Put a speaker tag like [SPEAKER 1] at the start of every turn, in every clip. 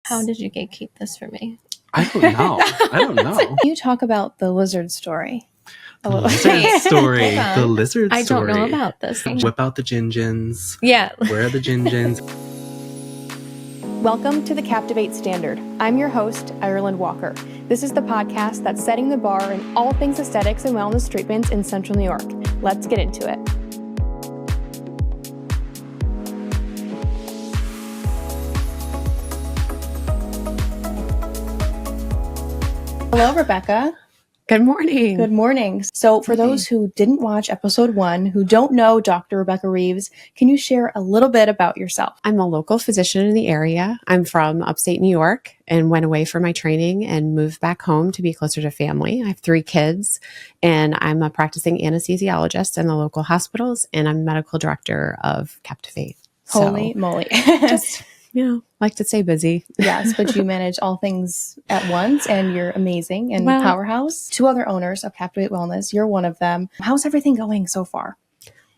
[SPEAKER 1] How did you gatekeep this for me?
[SPEAKER 2] I don't know.
[SPEAKER 3] Can you talk about the lizard story?
[SPEAKER 2] The lizard story. The lizard
[SPEAKER 1] I
[SPEAKER 2] story.
[SPEAKER 1] don't know about this.
[SPEAKER 2] Whip out the gin-gins.
[SPEAKER 1] Yeah.
[SPEAKER 2] Where are the gin-gins?
[SPEAKER 3] Welcome to the Captivate Standard. I'm your host, Ireland Walker. This is the podcast that's setting the bar in all things aesthetics and wellness treatments in Central New York. Let's get into it. Hello, Rebecca.
[SPEAKER 1] Good morning.
[SPEAKER 3] Good morning. So for those who didn't watch episode 1, who don't know Dr. Rebecca Reeves, can you share a little bit about yourself?
[SPEAKER 4] I'm a local physician in the area. I'm from upstate New York and went away for my training and moved back home to be closer to family. I have 3 kids and I'm a practicing anesthesiologist in the local hospitals and I'm medical director of Captivate.
[SPEAKER 3] Holy moly.
[SPEAKER 4] Just, like to stay busy.
[SPEAKER 3] Yes, but you manage all things at once and you're amazing and powerhouse. 2 other owners of Captivate Wellness. You're one of them. How's everything going so far?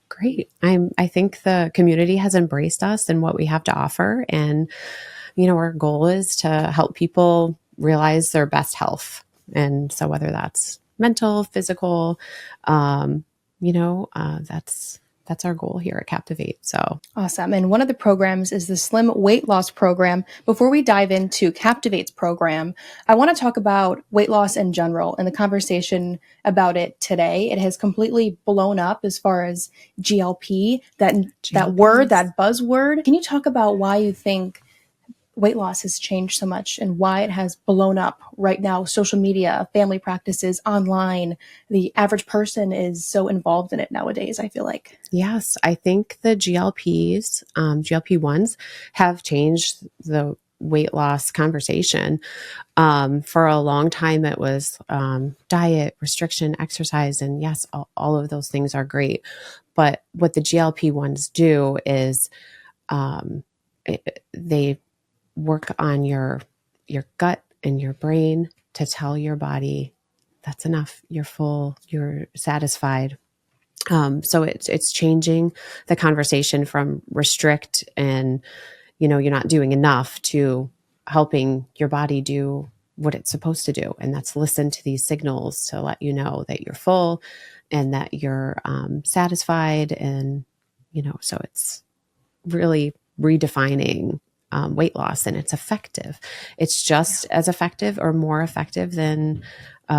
[SPEAKER 4] Great. I think the community has embraced us and what we have to offer. And, our goal is to help people realize their best health. And so whether that's mental, physical, that's our goal here at Captivate. So
[SPEAKER 3] awesome. And one of the programs is the Slim Weight Loss Program. Before we dive into Captivate's program, I want to talk about weight loss in general and the conversation about it today. It has completely blown up as far as GLP, that word, that buzzword. Can you talk about why you think weight loss has changed so much and why it has blown up right now? Social media, family practices, online, the average person is so involved in it nowadays, I feel like.
[SPEAKER 4] Yes, I think the GLP-1s have changed the weight loss conversation. For a long time, it was diet, restriction, exercise, and yes, all of those things are great. But what the GLP-1s do is they work on your gut and your brain to tell your body that's enough, you're full, you're satisfied. So it's changing the conversation from restrict and, you're not doing enough to helping your body do what it's supposed to do. And that's listen to these signals to let you know that you're full and that you're satisfied. And, so it's really redefining weight loss, and it's effective. It's just as effective or more effective than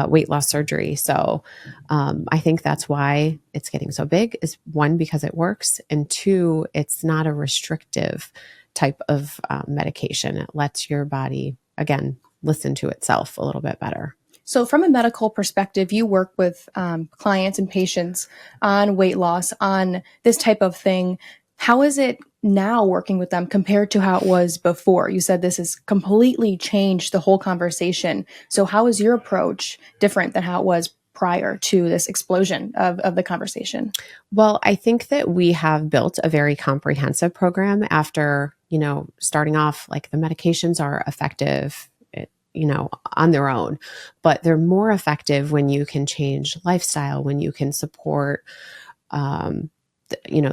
[SPEAKER 4] weight loss surgery. So I think that's why it's getting so big, is 1, because it works, and 2, it's not a restrictive type of medication. It lets your body, again, listen to itself a little bit better.
[SPEAKER 3] So from a medical perspective, you work with clients and patients on weight loss, on this type of thing. How is it now working with them compared to how it was before? You said this has completely changed the whole conversation. So how is your approach different than how it was prior to this explosion of the conversation?
[SPEAKER 4] Well, I think that we have built a very comprehensive program after, starting off, like the medications are effective, on their own, but they're more effective when you can change lifestyle, when you can support, the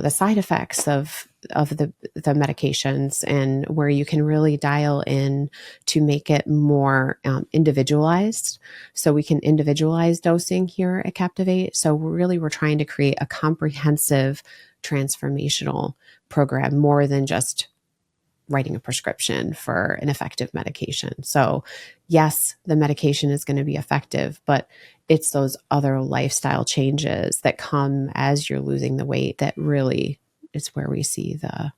[SPEAKER 4] side effects of the medications, and where you can really dial in to make it more individualized. So we can individualize dosing here at Captivate. So we're trying to create a comprehensive transformational program more than just writing a prescription for an effective medication. So yes, the medication is going to be effective, but it's those other lifestyle changes that come as you're losing the weight that really is where we see the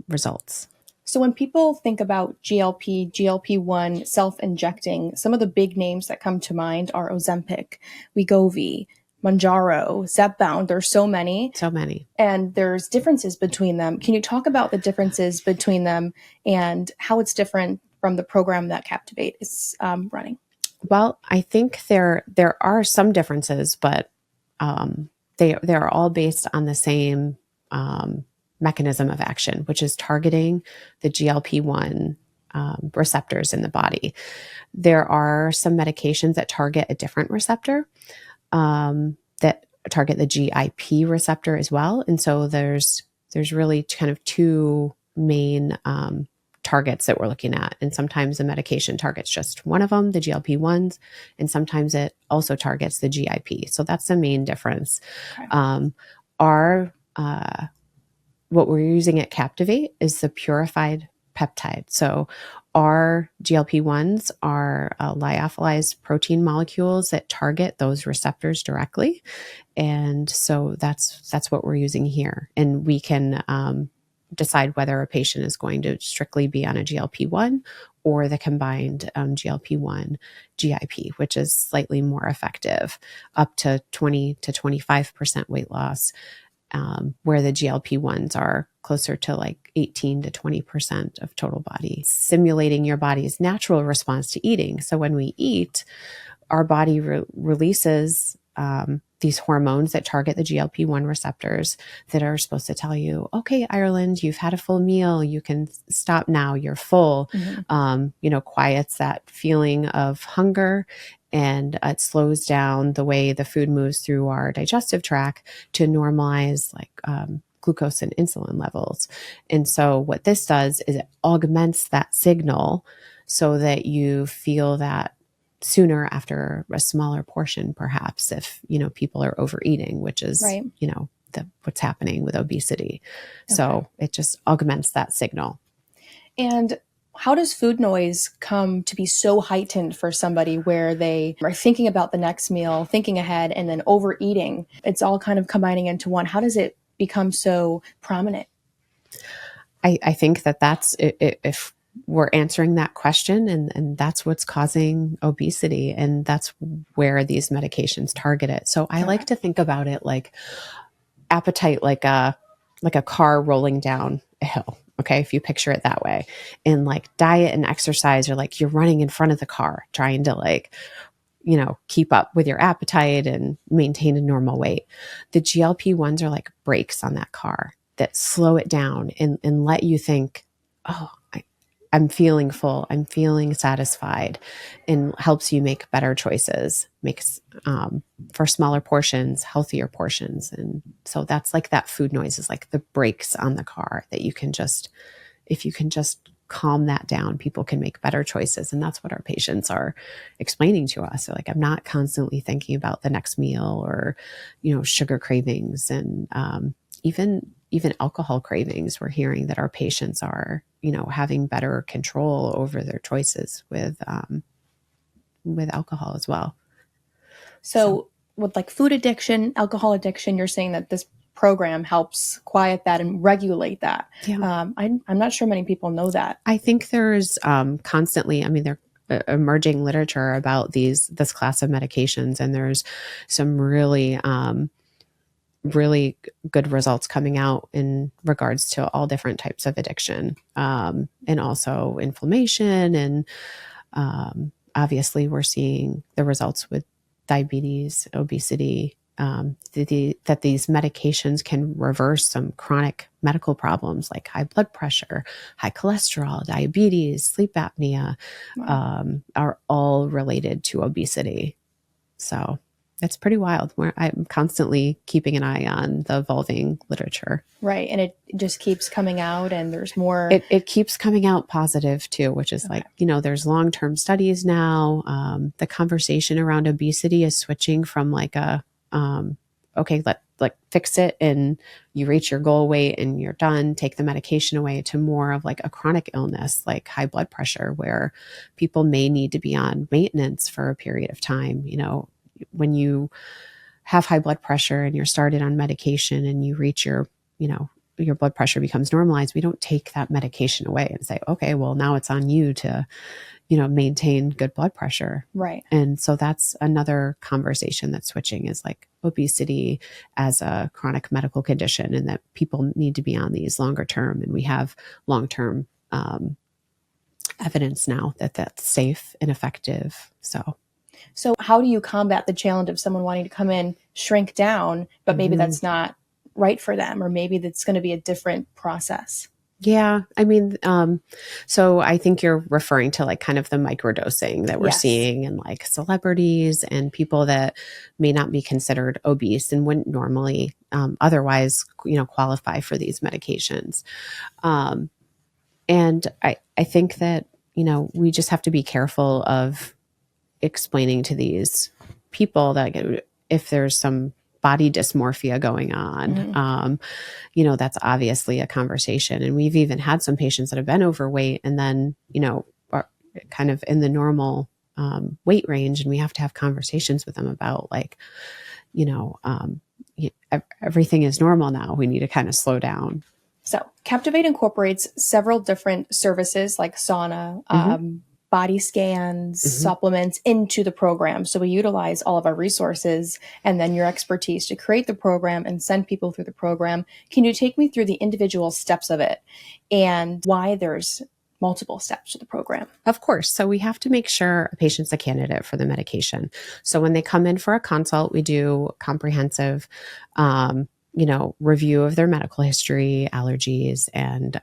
[SPEAKER 4] results.
[SPEAKER 3] So when people think about GLP, GLP-1, self-injecting, some of the big names that come to mind are Ozempic, Wegovy, Mounjaro, Zepbound. There's so many.
[SPEAKER 4] So many.
[SPEAKER 3] And there's differences between them. Can you talk about the differences between them and how it's different from the program that Captivate is running?
[SPEAKER 4] Well, I think there are some differences, but they're all based on the same mechanism of action, which is targeting the GLP-1 receptors in the body. There are some medications that target a different receptor that target the GIP receptor as well. And so there's really kind of 2 main targets that we're looking at. And sometimes the medication targets just one of them, the GLP-1s, and sometimes it also targets the GIP. So that's the main difference.
[SPEAKER 3] Okay.
[SPEAKER 4] What we're using at Captivate is the purified peptide. So our GLP-1s are lyophilized protein molecules that target those receptors directly. And so that's what we're using here. And we can decide whether a patient is going to strictly be on a GLP-1 or the combined GLP-1 GIP, which is slightly more effective, up to 20 to 25% weight loss, where the GLP-1s are closer to like 18 to 20% of total body, simulating your body's natural response to eating. So when we eat, our body releases these hormones that target the GLP-1 receptors that are supposed to tell you, okay, Ireland, you've had a full meal. You can stop now. You're full. Quiets that feeling of hunger, and it slows down the way the food moves through our digestive tract to normalize like glucose and insulin levels. And so what this does is it augments that signal so that you feel that sooner after a smaller portion, perhaps, if, people are overeating, which is,
[SPEAKER 3] Right.
[SPEAKER 4] what's happening with obesity.
[SPEAKER 3] Okay.
[SPEAKER 4] So it just augments that signal.
[SPEAKER 3] And how does food noise come to be so heightened for somebody where they are thinking about the next meal, thinking ahead, and then overeating? It's all kind of combining into one. How does it become so prominent?
[SPEAKER 4] I think that's, if we're answering that question, and that's what's causing obesity, and that's where these medications target it. So I like to think about it like appetite, like a car rolling down a hill. Okay. If you picture it that way, and like diet and exercise are like, you're running in front of the car, trying to keep up with your appetite and maintain a normal weight. The GLP-1s are like brakes on that car that slow it down and let you think, oh, I'm feeling full, I'm feeling satisfied, and helps you make better choices, makes for smaller portions, healthier portions. And so that's like that food noise is like the brakes on the car that if you can just calm that down, people can make better choices. And that's what our patients are explaining to us. They're like, I'm not constantly thinking about the next meal or, sugar cravings, and even alcohol cravings. We're hearing that our patients are, having better control over their choices with alcohol as well.
[SPEAKER 3] So with like food addiction, alcohol addiction, you're saying that this program helps quiet that and regulate that.
[SPEAKER 4] Yeah.
[SPEAKER 3] I'm not sure many people know that.
[SPEAKER 4] I think there's constantly, there emerging literature about this class of medications, and there's some really good results coming out in regards to all different types of addiction, and also inflammation. And obviously we're seeing the results with diabetes, obesity, that these medications can reverse some chronic medical problems like high blood pressure, high cholesterol, diabetes, sleep apnea, are all related to obesity. So it's pretty wild. I'm constantly keeping an eye on the evolving literature.
[SPEAKER 3] Right. And it just keeps coming out, and there's more.
[SPEAKER 4] It keeps coming out positive too, which is like, there's long-term studies now. The conversation around obesity is switching from like fix it and you reach your goal weight and you're done, take the medication away, to more of like a chronic illness like high blood pressure, where people may need to be on maintenance for a period of time. When you have high blood pressure and you're started on medication and you reach your blood pressure becomes normalized, we don't take that medication away and say, okay, well, now it's on you to, maintain good blood pressure.
[SPEAKER 3] Right.
[SPEAKER 4] And so that's another conversation that's switching, is like obesity as a chronic medical condition, and that people need to be on these longer term. And we have long-term evidence now that that's safe and effective.
[SPEAKER 3] So how do you combat the challenge of someone wanting to come in, shrink down, but maybe that's not right for them, or maybe that's going to be a different process?
[SPEAKER 4] Yeah. So I think you're referring to like kind of the microdosing that we're seeing in like celebrities and people that may not be considered obese and wouldn't normally otherwise, qualify for these medications. And I think that, we just have to be careful of explaining to these people that if there's some body dysmorphia going on, that's obviously a conversation. And we've even had some patients that have been overweight and then, are kind of in the normal weight range. And we have to have conversations with them about everything is normal now. We need to kind of slow down.
[SPEAKER 3] So Captivate incorporates several different services like sauna, body scans, supplements into the program. So we utilize all of our resources and then your expertise to create the program and send people through the program. Can you take me through the individual steps of it and why there's multiple steps to the program?
[SPEAKER 4] Of course. So we have to make sure a patient's a candidate for the medication. So when they come in for a consult, we do comprehensive, review of their medical history, allergies, and,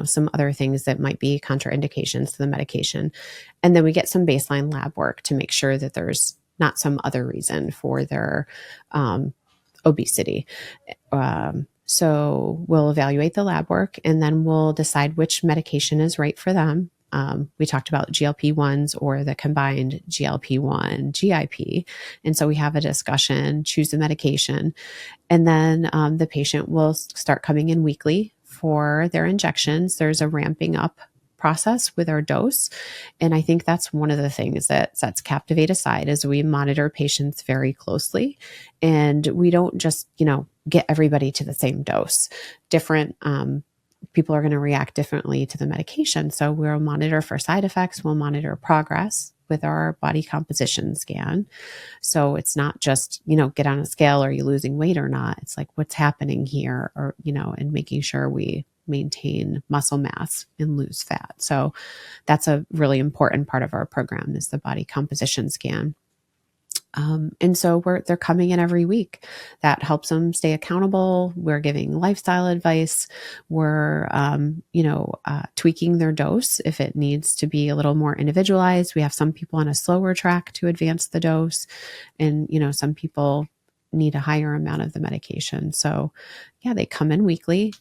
[SPEAKER 4] some other things that might be contraindications to the medication. And then we get some baseline lab work to make sure that there's not some other reason for their obesity. So we'll evaluate the lab work and then we'll decide which medication is right for them. We talked about GLP-1s or the combined GLP-1 GIP. And so we have a discussion, choose the medication, and then the patient will start coming in weekly for their injections. There's a ramping up process with our dose. And I think that's one of the things that sets Captivate aside is we monitor patients very closely and we don't just, get everybody to the same dose. Different people are going to react differently to the medication. So we'll monitor for side effects. We'll monitor progress with our body composition scan. So it's not just, get on a scale, are you losing weight or not? It's like, what's happening here? Or, and making sure we maintain muscle mass and lose fat. So that's a really important part of our program is the body composition scan. And so they're coming in every week. That helps them stay accountable. We're giving lifestyle advice. We're, tweaking their dose if it needs to be a little more individualized. We have some people on a slower track to advance the dose. And, some people need a higher amount of the medication. So yeah, they come in weekly.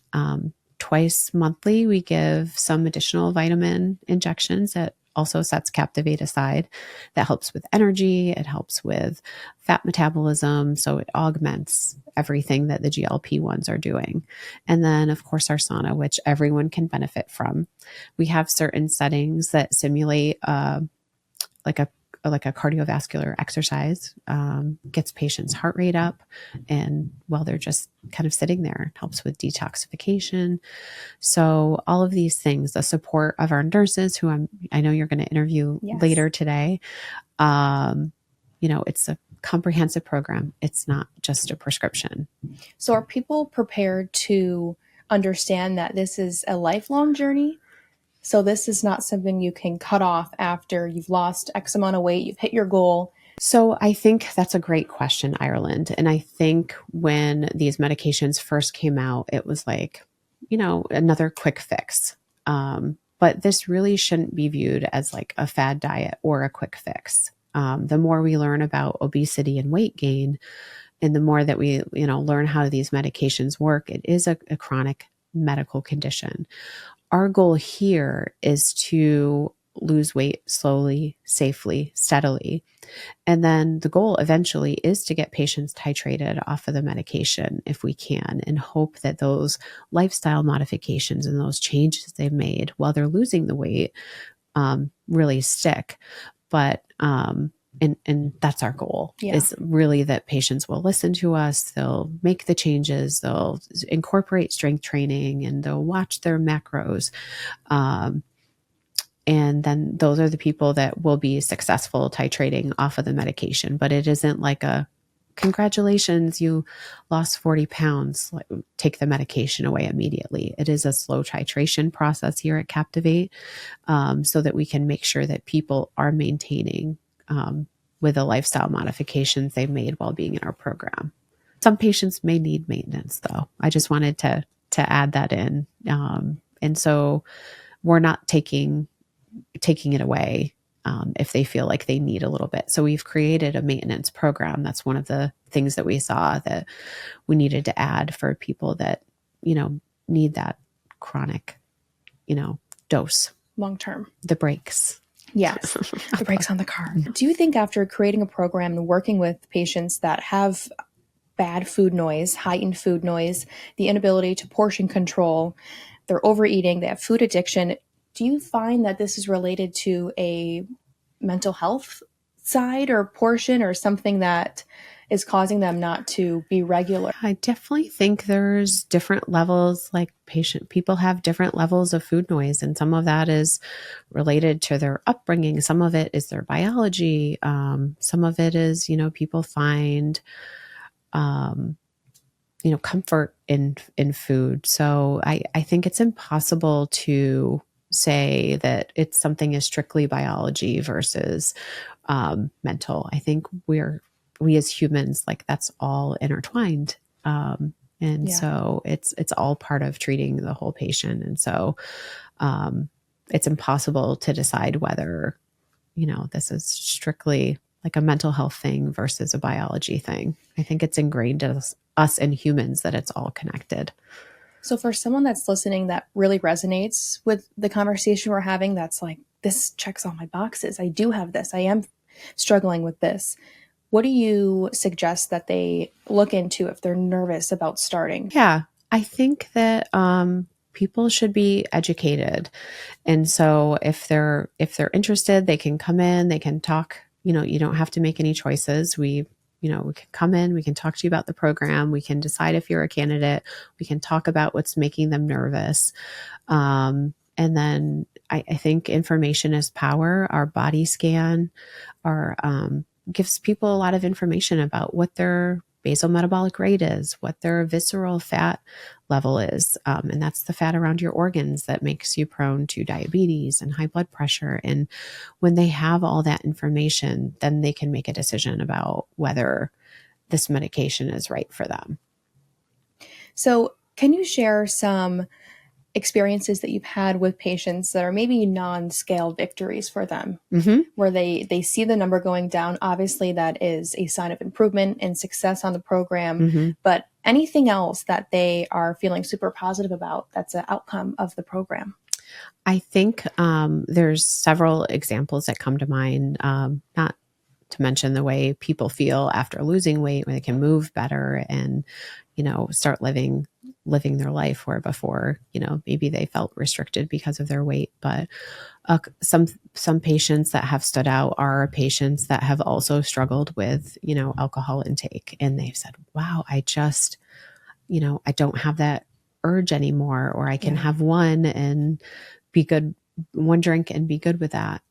[SPEAKER 4] Twice monthly, we give some additional vitamin injections that also sets Captivate aside. That helps with energy. It helps with fat metabolism. So it augments everything that the GLP-1s are doing. And then, of course, our sauna, which everyone can benefit from. We have certain settings that simulate like a cardiovascular exercise, gets patients' heart rate up. And while they're just kind of sitting there, it helps with detoxification. So all of these things, the support of our nurses, who I know you're going to interview later today. It's a comprehensive program. It's not just a prescription.
[SPEAKER 3] So are people prepared to understand that this is a lifelong journey? So this is not something you can cut off after you've lost X amount of weight, you've hit your goal.
[SPEAKER 4] So I think that's a great question, Ireland. And I think when these medications first came out, it was like, another quick fix. But this really shouldn't be viewed as like a fad diet or a quick fix. The more we learn about obesity and weight gain, and the more that we, learn how these medications work, it is a chronic medical condition. Our goal here is to lose weight slowly, safely, steadily. And then the goal eventually is to get patients titrated off of the medication if we can, and hope that those lifestyle modifications and those changes they've made while they're losing the weight really stick. But and that's our goal, is really that patients will listen to us, they'll make the changes, they'll incorporate strength training, and they'll watch their macros. And then those are the people that will be successful titrating off of the medication. But it isn't like a, congratulations, you lost 40 pounds, take the medication away immediately. It is a slow titration process here at Captivate, so that we can make sure that people are maintaining with the lifestyle modifications they've made while being in our program. Some patients may need maintenance, though. I just wanted to add that in. And so we're not taking it away if they feel like they need a little bit. So we've created a maintenance program. That's one of the things that we saw that we needed to add for people that, need that chronic dose,
[SPEAKER 3] long term.
[SPEAKER 4] the brakes.
[SPEAKER 3] Yes, the brakes on the car. Do you think after creating a program and working with patients that have bad food noise, heightened food noise, the inability to portion control, they're overeating, they have food addiction, do you find that this is related to a mental health side or portion or something that is causing them not to be regular?
[SPEAKER 4] I definitely think there's different levels, like people have different levels of food noise, and some of that is related to their upbringing. Some of it is their biology. Some of it is, people find, comfort in food. So I think it's impossible to say that it's something is strictly biology versus mental. I think we as humans, like that's all intertwined. So it's all part of treating the whole patient. And so it's impossible to decide whether, this is strictly like a mental health thing versus a biology thing. I think it's ingrained in us and humans that it's all connected.
[SPEAKER 3] So for someone that's listening that really resonates with the conversation we're having, that's like, this checks all my boxes. I do have this. I am struggling with this. What do you suggest that they look into if they're nervous about starting?
[SPEAKER 4] Yeah, I think that people should be educated. And so if they're interested, they can come in, they can talk, you don't have to make any choices. We can come in, we can talk to you about the program. We can decide if you're a candidate. We can talk about what's making them nervous. And then I think information is power. Our body scan gives people a lot of information about what their basal metabolic rate is, what their visceral fat level is. And that's the fat around your organs that makes you prone to diabetes and high blood pressure. And when they have all that information, then they can make a decision about whether this medication is right for them.
[SPEAKER 3] So can you share some experiences that you've had with patients that are maybe non-scale victories for them, where they see the number going down? Obviously, that is a sign of improvement and success on the program, but anything else that they are feeling super positive about that's an outcome of the program?
[SPEAKER 4] I think there's several examples that come to mind, not to mention the way people feel after losing weight, where they can move better and, start living their life where before, maybe they felt restricted because of their weight. But some patients that have stood out are patients that have also struggled with, alcohol intake. And they've said, wow, I just, I don't have that urge anymore, or I can have one drink and be good with that.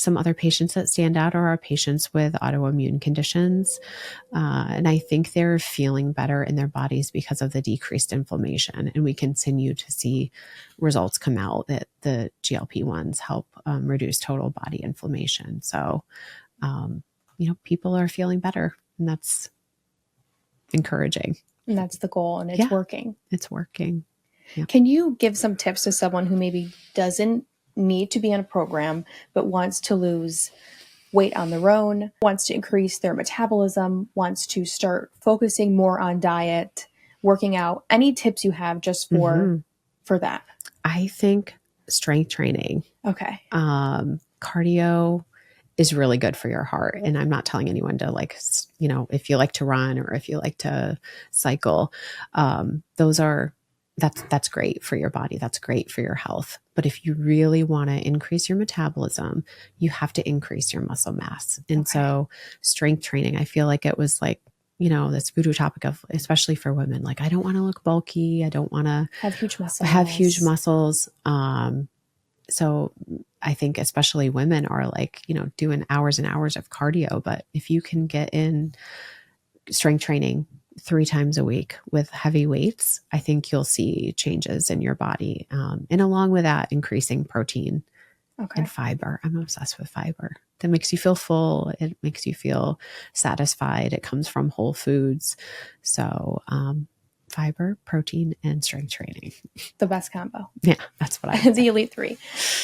[SPEAKER 4] Some other patients that stand out are our patients with autoimmune conditions. And I think they're feeling better in their bodies because of the decreased inflammation. And we continue to see results come out that the GLP-1s help reduce total body inflammation. So, people are feeling better, and that's encouraging.
[SPEAKER 3] And that's the goal, and it's working.
[SPEAKER 4] It's working. Yeah.
[SPEAKER 3] Can you give some tips to someone who maybe doesn't need to be on a program, but wants to lose weight on their own, wants to increase their metabolism, wants to start focusing more on diet, working out? Any tips you have just for that?
[SPEAKER 4] I think strength training.
[SPEAKER 3] Okay.
[SPEAKER 4] Cardio is really good for your heart. And I'm not telling anyone to if you like to run or if you like to cycle, that's great for your body. That's great for your health. But if you really want to increase your metabolism, you have to increase your muscle mass. And so strength training, I feel like it was like, this voodoo topic of, especially for women, like, I don't want to look bulky. I don't want to
[SPEAKER 3] have huge muscles.
[SPEAKER 4] So I think especially women are like, doing hours and hours of cardio. But if you can get in strength training 3 times a week with heavy weights, I think you'll see changes in your body. And along with that, increasing protein and fiber. I'm obsessed with fiber. That makes you feel full. It makes you feel satisfied. It comes from whole foods. So fiber, protein, and strength training.
[SPEAKER 3] The best combo.
[SPEAKER 4] Yeah, that's what I
[SPEAKER 3] The Elite 3.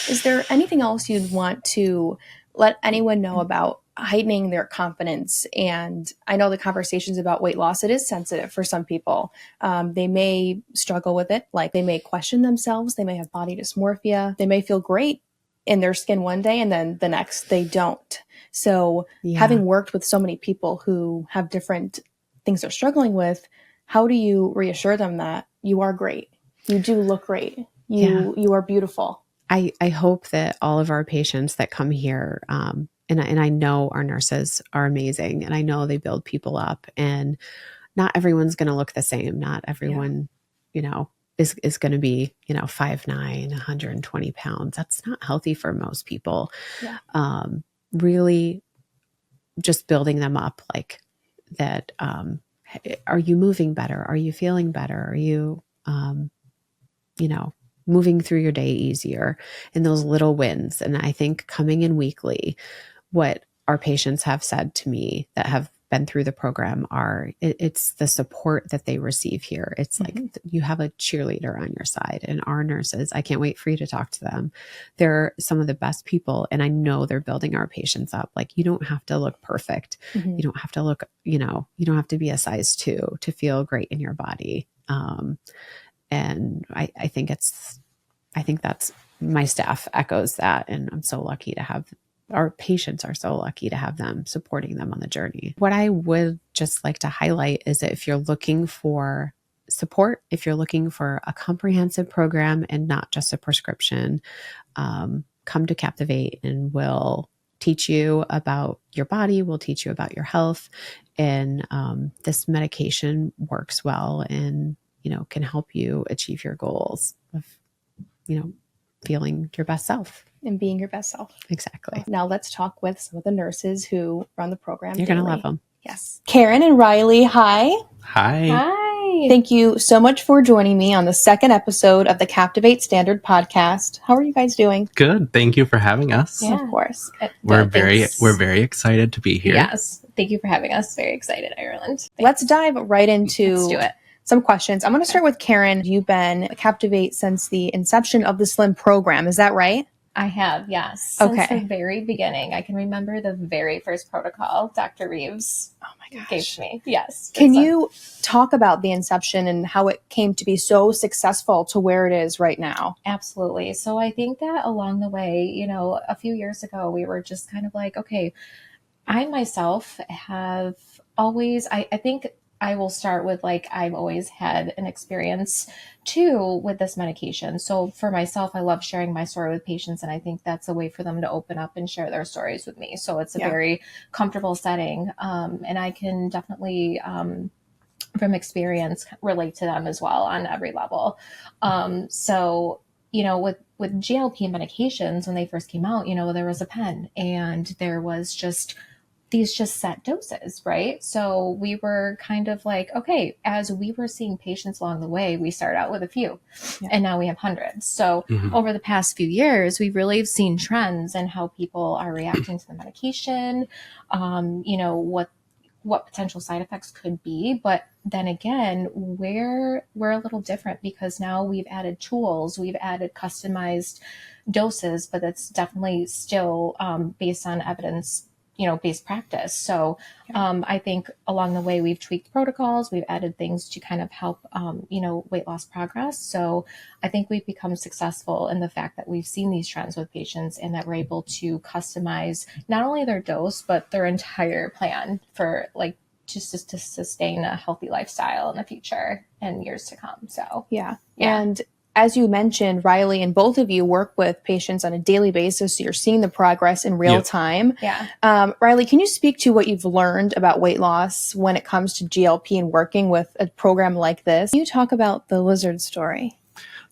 [SPEAKER 3] Is there anything else you'd want to let anyone know about heightening their confidence. And I know the conversations about weight loss, it is sensitive for some people. They may struggle with it. Like they may question themselves. They may have body dysmorphia. They may feel great in their skin one day and then the next they don't. So having worked with so many people who have different things they're struggling with, how do you reassure them that you are great? You do look great. You are beautiful.
[SPEAKER 4] I hope that all of our patients that come here, and I know our nurses are amazing, and I know they build people up, and not everyone's going to look the same. Not everyone, is going to be, 5'9", 120 pounds. That's not healthy for most people. Yeah. Really just building them up like that. Are you moving better? Are you feeling better? Are you, moving through your day easier, and those little wins. And I think coming in weekly, what our patients have said to me that have been through the program it's the support that they receive here. It's like you have a cheerleader on your side, and our nurses, I can't wait for you to talk to them. They're some of the best people. And I know they're building our patients up. Like you don't have to look perfect. You don't have to look, you don't have to be a size 2 to feel great in your body. And I think that's my staff echoes that. And I'm so lucky to have our patients are so lucky to have them supporting them on the journey. What I would just like to highlight is that if you're looking for support, if you're looking for a comprehensive program and not just a prescription, come to Captivate and we'll teach you about your body. We'll teach you about your health. And this medication works well and, can help you achieve your goals of, feeling your best self.
[SPEAKER 3] And being your best self.
[SPEAKER 4] Exactly.
[SPEAKER 3] Now let's talk with some of the nurses who run the program.
[SPEAKER 4] You're going to love them.
[SPEAKER 3] Yes. Karen and Rylie, hi.
[SPEAKER 2] Hi.
[SPEAKER 1] Hi.
[SPEAKER 3] Thank you so much for joining me on the second episode of the Captivate Standard podcast. How are you guys doing?
[SPEAKER 2] Good. Thank you for having us.
[SPEAKER 3] Yeah. Of course.
[SPEAKER 2] We're very excited to be here.
[SPEAKER 1] Yes. Thank you for having us. Very excited, Ireland. Thanks.
[SPEAKER 3] Let's dive right into
[SPEAKER 1] Let's do it.
[SPEAKER 3] Some questions. I'm going to start with Karen. You've been at Captivate since the inception of the Slim program. Is that right?
[SPEAKER 1] I have, yes. Since the very beginning. I can remember the very first protocol Dr. Reeves gave to me. Yes.
[SPEAKER 3] Can you talk about the inception and how it came to be so successful to where it is right now?
[SPEAKER 1] Absolutely. So I think that along the way, a few years ago, we were just kind of like, okay, I myself have always, I think I will start with I've always had an experience too with this medication. So for myself, I love sharing my story with patients. And I think that's a way for them to open up and share their stories with me. So it's a very comfortable setting. And I can definitely, from experience, relate to them as well on every level. So, with GLP medications, when they first came out, there was a pen and there was just set doses, right? So we were kind of like, okay, as we were seeing patients along the way, we started out with a few and now we have hundreds. So over the past few years, we've really seen trends in how people are reacting to the medication, what potential side effects could be. But then again, we're a little different because now we've added tools, we've added customized doses, but that's definitely still based on evidence based practice. So I think along the way, we've tweaked protocols, we've added things to kind of help, weight loss progress. So I think we've become successful in the fact that we've seen these trends with patients and that we're able to customize not only their dose, but their entire plan for just to sustain a healthy lifestyle in the future and years to come. So, yeah.
[SPEAKER 3] And as you mentioned, Rylie, and both of you work with patients on a daily basis, so you're seeing the progress in real time.
[SPEAKER 1] Yeah.
[SPEAKER 3] Rylie, can you speak to what you've learned about weight loss when it comes to GLP and working with a program like this? Can you talk about the lizard story?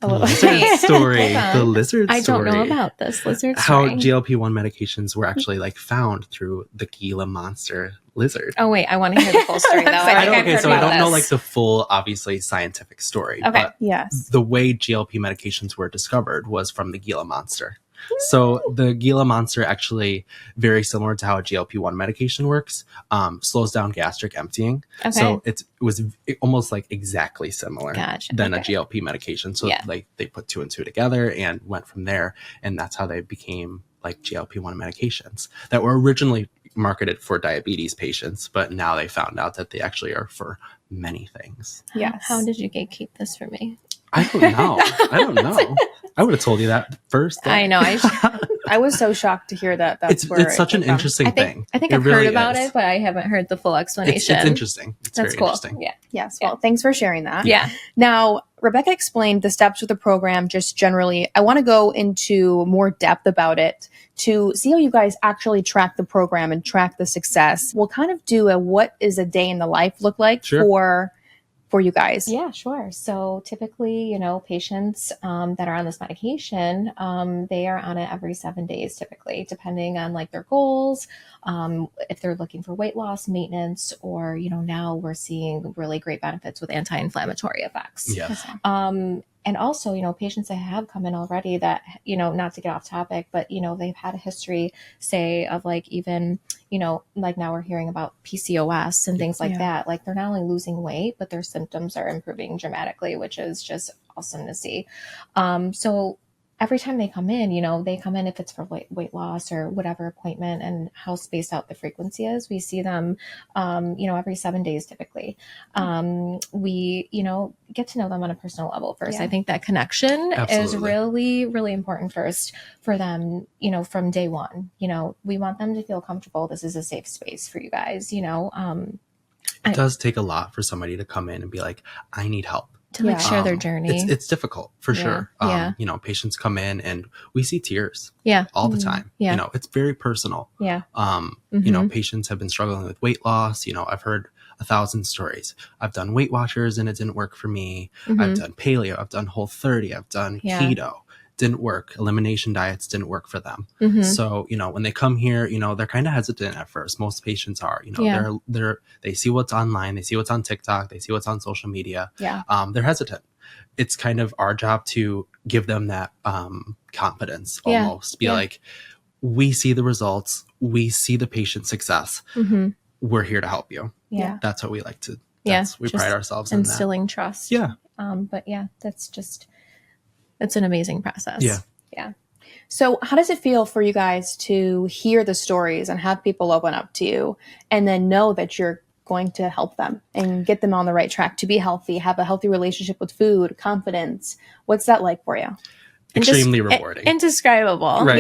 [SPEAKER 2] The lizard story.
[SPEAKER 1] I don't know about this lizard
[SPEAKER 2] How
[SPEAKER 1] story.
[SPEAKER 2] GLP-1 medications were actually found through the Gila monster lizard.
[SPEAKER 1] Oh wait, I want to hear the full story though.
[SPEAKER 2] I don't know the full, obviously, scientific story.
[SPEAKER 1] Okay.
[SPEAKER 2] But the way GLP medications were discovered was from the Gila monster. So the Gila monster actually, very similar to how a GLP-1 medication works, slows down gastric emptying.
[SPEAKER 1] Okay.
[SPEAKER 2] So it was almost exactly similar than a GLP medication. So they put 2 and 2 together and went from there. And that's how they became GLP-1 medications that were originally marketed for diabetes patients, but now they found out that they actually are for many things.
[SPEAKER 3] Yes.
[SPEAKER 1] How did you gatekeep this for me?
[SPEAKER 2] I don't know. I would have told you that first day.
[SPEAKER 1] I know.
[SPEAKER 3] I was so shocked to hear that. That's where
[SPEAKER 2] it's such
[SPEAKER 3] came
[SPEAKER 2] an
[SPEAKER 3] from.
[SPEAKER 2] interesting thing.
[SPEAKER 1] I think
[SPEAKER 2] It
[SPEAKER 1] I've
[SPEAKER 2] really
[SPEAKER 1] heard about
[SPEAKER 2] is.
[SPEAKER 1] it, but I haven't heard the full explanation.
[SPEAKER 2] It's interesting. It's
[SPEAKER 1] That's
[SPEAKER 2] very
[SPEAKER 1] cool.
[SPEAKER 2] interesting.
[SPEAKER 1] Yeah.
[SPEAKER 3] Yes. Well, thanks for sharing that.
[SPEAKER 1] Yeah.
[SPEAKER 3] Now, Rebecca explained the steps of the program just generally. I want to go into more depth about it to see how you guys actually track the program and track the success. We'll kind of do a what is a day in the life look like for you guys.
[SPEAKER 1] Yeah, sure. So typically, patients that are on this medication, they are on it every 7 days, typically, depending on like their goals, if they're looking for weight loss, maintenance, or, now we're seeing really great benefits with anti-inflammatory effects.
[SPEAKER 2] Yes.
[SPEAKER 1] And also, patients that have come in already that, not to get off topic, but, they've had a history, say, of like even, like now we're hearing about PCOS and things like that. Like they're not only losing weight, but their symptoms are improving dramatically, which is just awesome to see. So every time they come in, they come in if it's for weight loss or whatever appointment and how spaced out the frequency is. We see them, every 7 days typically. We, get to know them on a personal level first. I think that connection is really, really important first for them, from day one. We want them to feel comfortable. This is a safe space for you guys,
[SPEAKER 2] It does take a lot for somebody to come in and be like, I need help.
[SPEAKER 1] To share their journey.
[SPEAKER 2] It's difficult for sure. Patients come in and we see tears all the time. It's very personal. Patients have been struggling with weight loss. I've heard 1,000 stories. I've done Weight Watchers and it didn't work for me. I've done paleo. I've done Whole30. I've done keto. Didn't work. Elimination diets didn't work for them. So, when they come here, they're kind of hesitant at first. Most patients are, they see what's online. They see what's on TikTok. They see what's on social media. They're hesitant. It's kind of our job to give them that confidence almost. Be like, we see the results. We see the patient success. We're here to help you. That's what we like to. We pride ourselves in that.
[SPEAKER 1] Instilling trust. But it's an amazing process. Yeah.
[SPEAKER 3] So how does it feel for you guys to hear the stories and have people open up to you and then know that you're going to help them and get them on the right track to be healthy, have a healthy relationship with food, confidence? What's that like for you?
[SPEAKER 2] Extremely rewarding.
[SPEAKER 1] Indescribable.
[SPEAKER 2] Right.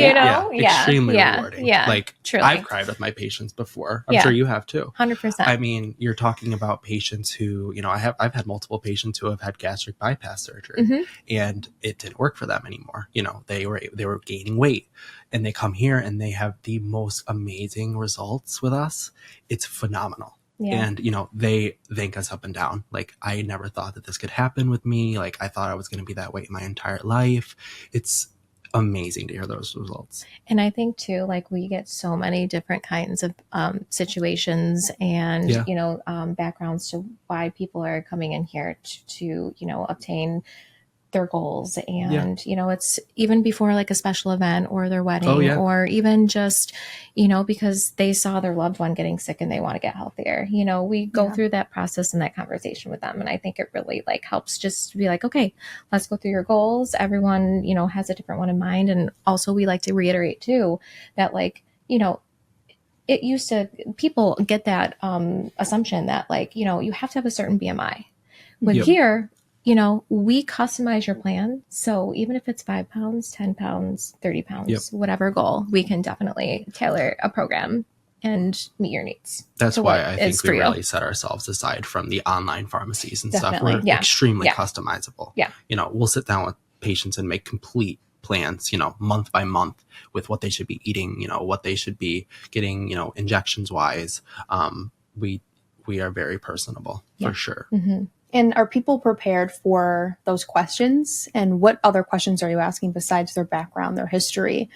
[SPEAKER 1] Extremely
[SPEAKER 2] rewarding. Like
[SPEAKER 1] truly.
[SPEAKER 2] I've cried with my patients before. I'm sure you have too.
[SPEAKER 1] 100%.
[SPEAKER 2] I mean, you're talking about patients who, I've had multiple patients who have had gastric bypass surgery and it didn't work for them anymore. They were gaining weight and they come here and they have the most amazing results with us. It's phenomenal. And, they thank us up and down. Like, I never thought that this could happen with me. Like, I thought I was going to be that weight my entire life. It's amazing to hear those results.
[SPEAKER 1] And I think too, like we get so many different kinds of situations and, backgrounds to why people are coming in here to obtain their goals. And, it's even before like a special event or their wedding or even just, because they saw their loved one getting sick and they want to get healthier. We go through that process and that conversation with them. And I think it really like helps just be like, okay, let's go through your goals. Everyone, has a different one in mind. And also we like to reiterate too, that like, it used to, people get that assumption that like, you have to have a certain BMI. But here, we customize your plan. So even if it's 5 pounds, 10 pounds, 30 pounds, whatever goal, we can definitely tailor a program and meet your needs.
[SPEAKER 2] That's why I think we really set ourselves aside from the online pharmacies and stuff. We're extremely customizable. We'll sit down with patients and make complete plans, month by month with what they should be eating, what they should be getting, injections wise. We are very personable for sure.
[SPEAKER 3] And are people prepared for those questions? And what other questions are you asking besides their background, their history?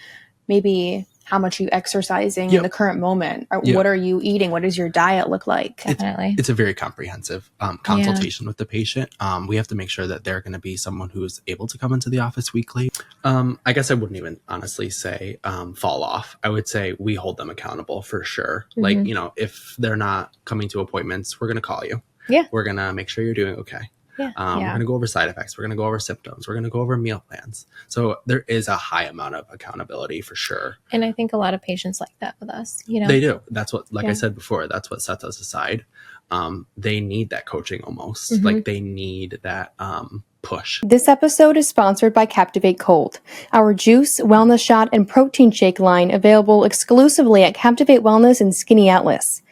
[SPEAKER 3] Maybe how much are you exercising in the current moment? Or what are you eating? What does your diet look like?
[SPEAKER 1] Definitely.
[SPEAKER 2] It's a very comprehensive consultation with the patient. We have to make sure that they're going to be someone who is able to come into the office weekly. I guess I wouldn't even honestly say fall off. I would say we hold them accountable for sure. Like, if they're not coming to appointments, we're going to call you. We're going to make sure you're doing okay.
[SPEAKER 3] Yeah.
[SPEAKER 2] We're going to go over side effects. We're going to go over symptoms. We're going to go over meal plans. So there is a high amount of accountability for sure.
[SPEAKER 1] And I think a lot of patients like that with us, you know.
[SPEAKER 2] They do. That's what, like I said before, that's what sets us aside. They need that coaching almost. Like they need that push.
[SPEAKER 3] This episode is sponsored by Captivate Cold, our juice, wellness shot, and protein shake line available exclusively at Captivate Wellness and Skinny Atlas.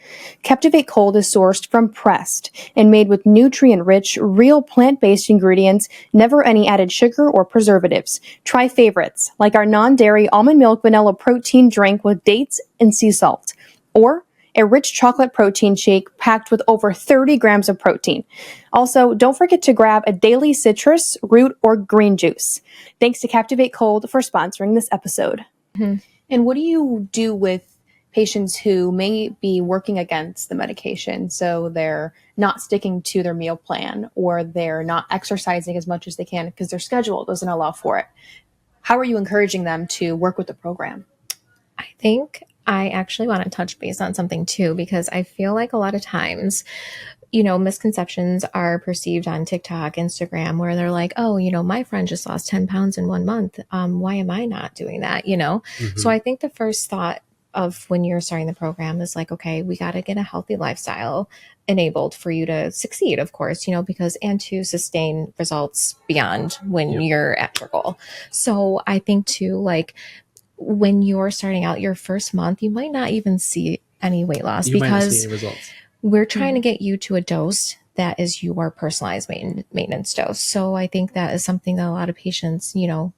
[SPEAKER 3] Captivate Cold is sourced from Pressed and made with nutrient-rich, real plant-based ingredients, never any added sugar or preservatives. Try favorites, like our non-dairy almond milk vanilla protein drink with dates and sea salt, or a rich chocolate protein shake packed with over 30 grams of protein. Also, don't forget to grab a daily citrus, root, or green juice. Thanks to Captivate Cold for sponsoring this episode. And what do you do with patients who may be working against the medication? So they're not sticking to their meal plan, or they're not exercising as much as they can because their schedule doesn't allow for it. How are you encouraging them to work with the program?
[SPEAKER 1] I think I actually want to touch base on something too, because I feel like a lot of times, you know, misconceptions are perceived on TikTok, Instagram, where they're like, oh, you know, my friend just lost 10 pounds in 1 month. Why am I not doing that? You know? So I think the first thought of when you're starting the program is like, okay, we got to get a healthy lifestyle enabled for you to succeed, of course, you know, because, and to sustain results beyond when you're at your goal. So I think too, like, when you're starting out your first month, you might not even see any weight loss because we're trying to get you to a dose that is your personalized maintenance dose. So I think that is something that a lot of patients, you know,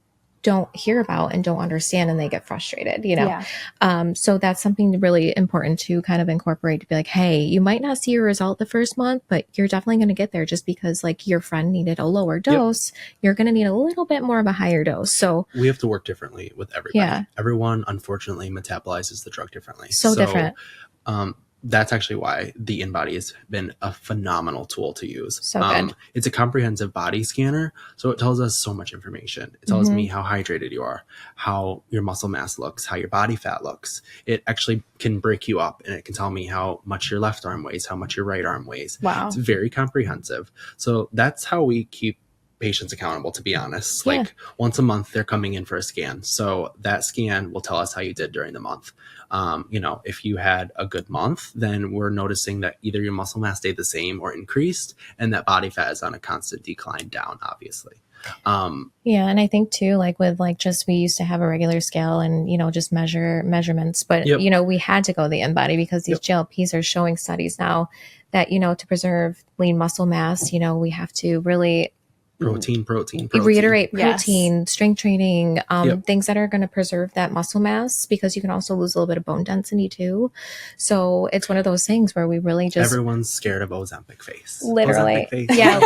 [SPEAKER 1] don't hear about and don't understand, and they get frustrated, you know? So that's something really important to kind of incorporate, to be like, hey, you might not see your result the first month, but you're definitely going to get there. Just because like your friend needed a lower dose, you're going to need a little bit more of a higher dose. So
[SPEAKER 2] we have to work differently with everybody. Everyone, unfortunately, metabolizes the drug differently.
[SPEAKER 1] So different.
[SPEAKER 2] That's actually why the InBody has been a phenomenal tool to use.
[SPEAKER 1] So good.
[SPEAKER 2] It's a comprehensive body scanner, so it tells us so much information. It tells me how hydrated you are, how your muscle mass looks, how your body fat looks. It actually can break you up, and it can tell me how much your left arm weighs, how much your right arm weighs.
[SPEAKER 3] Wow.
[SPEAKER 2] It's very comprehensive. So that's how we keep patients accountable, to be honest. Like once a month, they're coming in for a scan. So that scan will tell us how you did during the month. You know, if you had a good month, then we're noticing that either your muscle mass stayed the same or increased, and that body fat is on a constant decline down, obviously.
[SPEAKER 1] And I think too, like with like just, we used to have a regular scale and, you know, just measurements, but you know, we had to go the InBody because these GLPs are showing studies now that, you know, to preserve lean muscle mass, you know, we have to really
[SPEAKER 2] protein.
[SPEAKER 1] Reiterate protein, strength training, things that are going to preserve that muscle mass, because you can also lose a little bit of bone density too. So it's one of those things where we really just,
[SPEAKER 2] everyone's scared of Ozempic face.
[SPEAKER 1] Literally.
[SPEAKER 2] Ozempic face.
[SPEAKER 1] Yeah,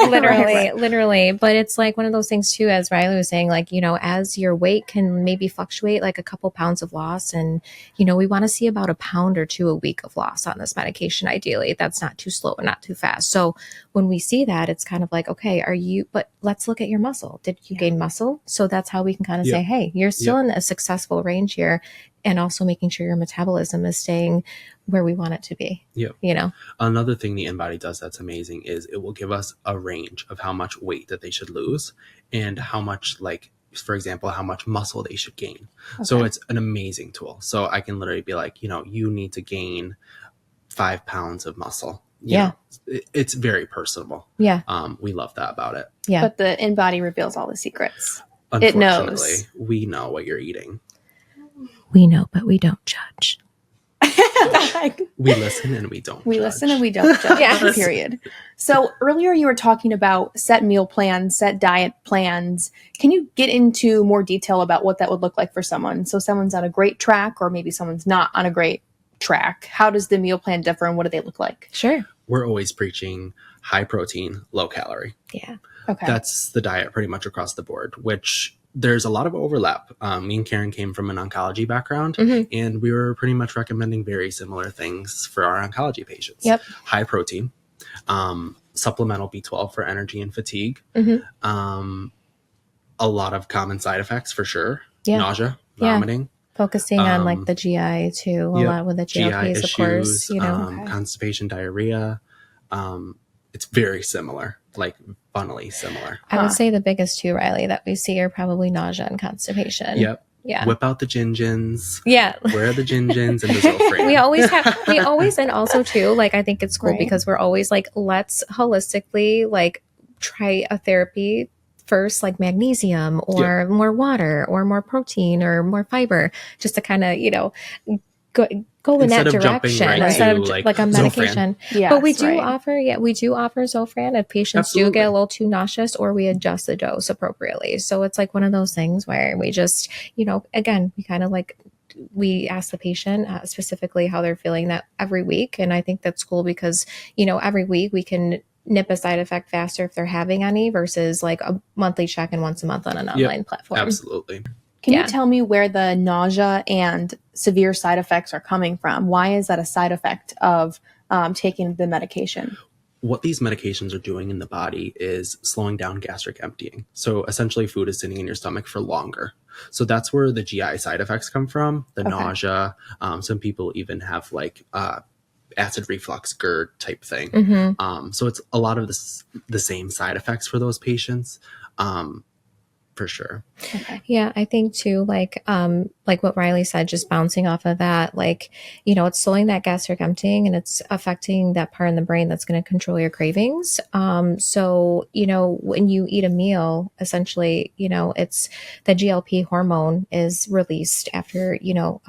[SPEAKER 1] literally. But it's like one of those things too, as Rylie was saying, like, you know, as your weight can maybe fluctuate like a couple pounds of loss, and, you know, we want to see about a pound or two a week of loss on this medication. Ideally, that's not too slow and not too fast. So when we see that, it's kind of like, okay, but let's look at your muscle. Did you gain muscle? So that's how we can kind of say, hey, you're still in a successful range here, and also making sure your metabolism is staying where we want it to be. You know,
[SPEAKER 2] another thing the InBody does that's amazing is it will give us a range of how much weight that they should lose and how much, like, for example, how much muscle they should gain. So it's an amazing tool. So I can literally be like, you know, you need to gain 5 pounds of muscle. You know, it's very personable. We love that about it.
[SPEAKER 3] But the InBody reveals all the secrets.
[SPEAKER 2] Unfortunately,
[SPEAKER 3] it knows.
[SPEAKER 2] We know what you're eating.
[SPEAKER 1] We know, but we don't judge.
[SPEAKER 2] We listen and we don't
[SPEAKER 3] We
[SPEAKER 2] judge.
[SPEAKER 3] listen and we don't judge. Period. So earlier you were talking about set meal plans, set diet plans. Can you get into more detail about what that would look like for someone? So someone's on a great track, or maybe someone's not on a great track. How does the meal plan differ, and what do they look like?
[SPEAKER 1] Sure.
[SPEAKER 2] We're always preaching high protein, low calorie.
[SPEAKER 3] Okay.
[SPEAKER 2] That's the diet pretty much across the board, which there's a lot of overlap. Me and Karen came from an oncology background, and we were pretty much recommending very similar things for our oncology patients. High protein, supplemental B12 for energy and fatigue, a lot of common side effects for sure. Nausea, vomiting.
[SPEAKER 1] Focusing on like the GI too, a lot with the GLPs,
[SPEAKER 2] GI
[SPEAKER 1] of course, you know.
[SPEAKER 2] Constipation, diarrhea. It's very similar, like funnily similar.
[SPEAKER 1] I would say the biggest two, Rylie, that we see are probably nausea and constipation.
[SPEAKER 2] Yep.
[SPEAKER 1] Yeah.
[SPEAKER 2] Whip out the gingins.
[SPEAKER 1] Yeah.
[SPEAKER 2] Where are the gingins and the Zofran?
[SPEAKER 1] we always, and also too, like, I think it's cool
[SPEAKER 3] Right.
[SPEAKER 1] because we're always like, let's holistically like try a therapy first, like magnesium or more water or more protein or more fiber, just to kind of, go in that
[SPEAKER 2] Instead of jumping
[SPEAKER 1] direction
[SPEAKER 2] right
[SPEAKER 1] instead
[SPEAKER 2] to,
[SPEAKER 1] of
[SPEAKER 2] like,
[SPEAKER 1] like a medication.
[SPEAKER 3] Yes,
[SPEAKER 1] But we do
[SPEAKER 3] right.
[SPEAKER 1] offer Zofran if patients do get a little too nauseous, or we adjust the dose appropriately. So it's like one of those things where we just, again, we kind of like, we ask the patient specifically how they're feeling that every week. And I think that's cool because, every week we can nip a side effect faster if they're having any versus like a monthly check and once a month on an online platform.
[SPEAKER 2] Absolutely.
[SPEAKER 3] Can you tell me where the nausea and severe side effects are coming from? Why is that a side effect of taking the medication?
[SPEAKER 2] What these medications are doing in the body is slowing down gastric emptying. So essentially food is sitting in your stomach for longer. So that's where the GI side effects come from, the nausea. Some people even have like acid reflux, GERD type thing.
[SPEAKER 1] Mm-hmm.
[SPEAKER 2] So it's a lot of the same side effects for those patients. For sure.
[SPEAKER 3] Okay.
[SPEAKER 1] Yeah, I think too, like what Rylie said, just bouncing off of that, like, it's slowing that gastric emptying and it's affecting that part in the brain that's going to control your cravings. So, when you eat a meal, essentially, it's the GLP hormone is released after you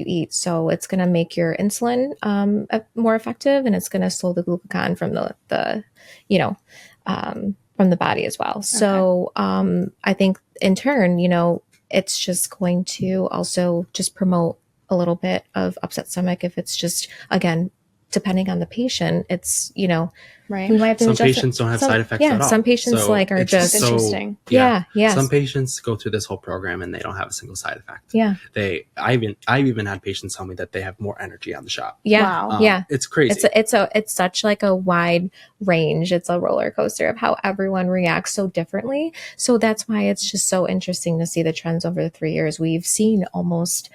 [SPEAKER 1] eat. So it's going to make your insulin more effective, and it's going to slow the glucagon from from the body as well. So I think in turn, it's just going to also just promote a little bit of upset stomach if it's just, again, depending on the patient, it's,
[SPEAKER 3] Right.
[SPEAKER 1] we might have to
[SPEAKER 2] Some
[SPEAKER 1] adjust
[SPEAKER 2] patients don't have side effects at all.
[SPEAKER 1] Some patients
[SPEAKER 2] So
[SPEAKER 1] are
[SPEAKER 2] it's
[SPEAKER 1] just
[SPEAKER 3] interesting.
[SPEAKER 1] Yeah.
[SPEAKER 2] Some patients go through this whole program and they don't have a single side effect.
[SPEAKER 1] Yeah.
[SPEAKER 2] I've even had patients tell me that they have more energy on the shot.
[SPEAKER 1] Yeah.
[SPEAKER 3] Wow.
[SPEAKER 1] Yeah.
[SPEAKER 2] It's crazy.
[SPEAKER 1] It's such like a wide range. It's a roller coaster of how everyone reacts so differently. So that's why it's just so interesting to see the trends over the 3 years. We've seen almost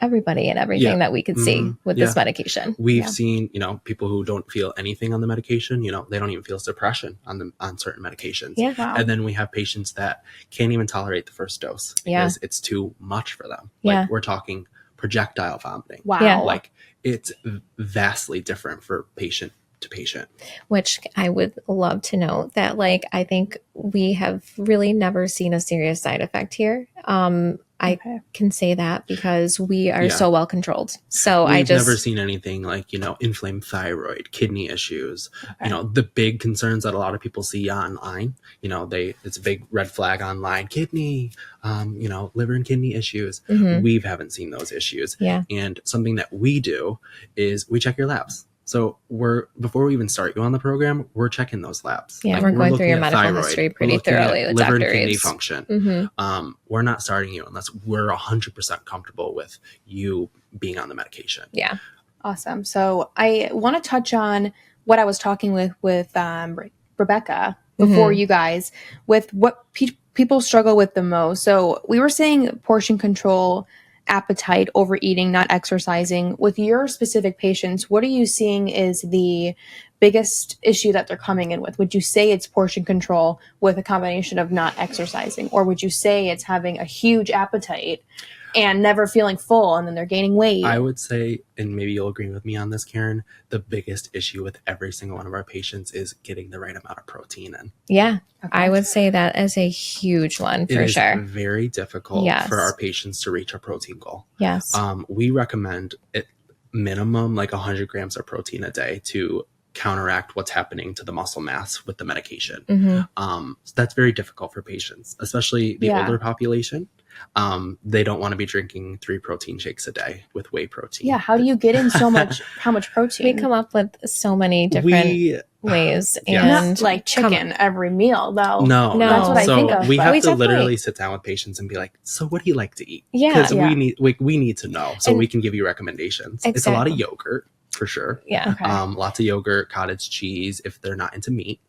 [SPEAKER 1] everybody and everything that we could see with this medication.
[SPEAKER 2] We've seen, people who don't feel anything on the medication, they don't even feel suppression on certain medications.
[SPEAKER 1] Yeah.
[SPEAKER 3] Wow.
[SPEAKER 2] And then we have patients that can't even tolerate the first dose because it's too much for them.
[SPEAKER 1] Yeah.
[SPEAKER 2] Like we're talking projectile vomiting.
[SPEAKER 3] Wow.
[SPEAKER 1] Yeah.
[SPEAKER 2] Like it's vastly different for patient to patient.
[SPEAKER 1] Which I would love to note that, like, I think we have really never seen a serious side effect here. I can say that because we are so well controlled. So
[SPEAKER 2] We've never seen anything like, inflamed thyroid, kidney issues, the big concerns that a lot of people see online, it's a big red flag online, kidney, liver and kidney issues.
[SPEAKER 1] Mm-hmm.
[SPEAKER 2] We haven't seen those issues.
[SPEAKER 1] Yeah.
[SPEAKER 2] And something that we do is we check your labs. So before we even start you on the program, we're checking those labs.
[SPEAKER 1] Yeah,
[SPEAKER 2] Like,
[SPEAKER 1] we're going through your medical
[SPEAKER 2] thyroid,
[SPEAKER 1] history pretty thoroughly with
[SPEAKER 2] liver
[SPEAKER 1] Dr.
[SPEAKER 2] and kidney
[SPEAKER 1] Reeves.
[SPEAKER 2] function.
[SPEAKER 1] Mm-hmm.
[SPEAKER 2] We're not starting you unless we're 100% comfortable with you being on the medication.
[SPEAKER 1] Yeah.
[SPEAKER 3] Awesome. So I want to touch on what I was talking with Rebecca before you guys, with what people struggle with the most. So we were saying portion control, appetite, overeating, not exercising. With your specific patients, what are you seeing is the biggest issue that they're coming in with? Would you say it's portion control with a combination of not exercising? Or would you say it's having a huge appetite and never feeling full and then they're gaining weight?
[SPEAKER 2] I would say, and maybe you'll agree with me on this, Karen, the biggest issue with every single one of our patients is getting the right amount of protein in.
[SPEAKER 1] Yeah. Okay. I would say that is a huge one for sure.
[SPEAKER 2] It is very difficult for our patients to reach a protein goal.
[SPEAKER 1] Yes.
[SPEAKER 2] We recommend it minimum like 100 grams of protein a day to counteract what's happening to the muscle mass with the medication.
[SPEAKER 1] Mm-hmm.
[SPEAKER 2] So that's very difficult for patients, especially the older population. They don't want to be drinking 3 protein shakes a day with whey protein.
[SPEAKER 3] Yeah. How do you get in how much protein?
[SPEAKER 1] We come up with so many different ways. And
[SPEAKER 3] not like chicken every meal though.
[SPEAKER 2] No.
[SPEAKER 3] That's what I think of.
[SPEAKER 2] We have to
[SPEAKER 1] definitely
[SPEAKER 2] literally sit down with patients and be like, so what do you like to eat?
[SPEAKER 1] Yeah.
[SPEAKER 2] Because we need to know so we can give you recommendations. It's a lot of yogurt for sure.
[SPEAKER 1] Yeah.
[SPEAKER 3] Okay.
[SPEAKER 2] Lots of yogurt, cottage cheese if they're not into meat.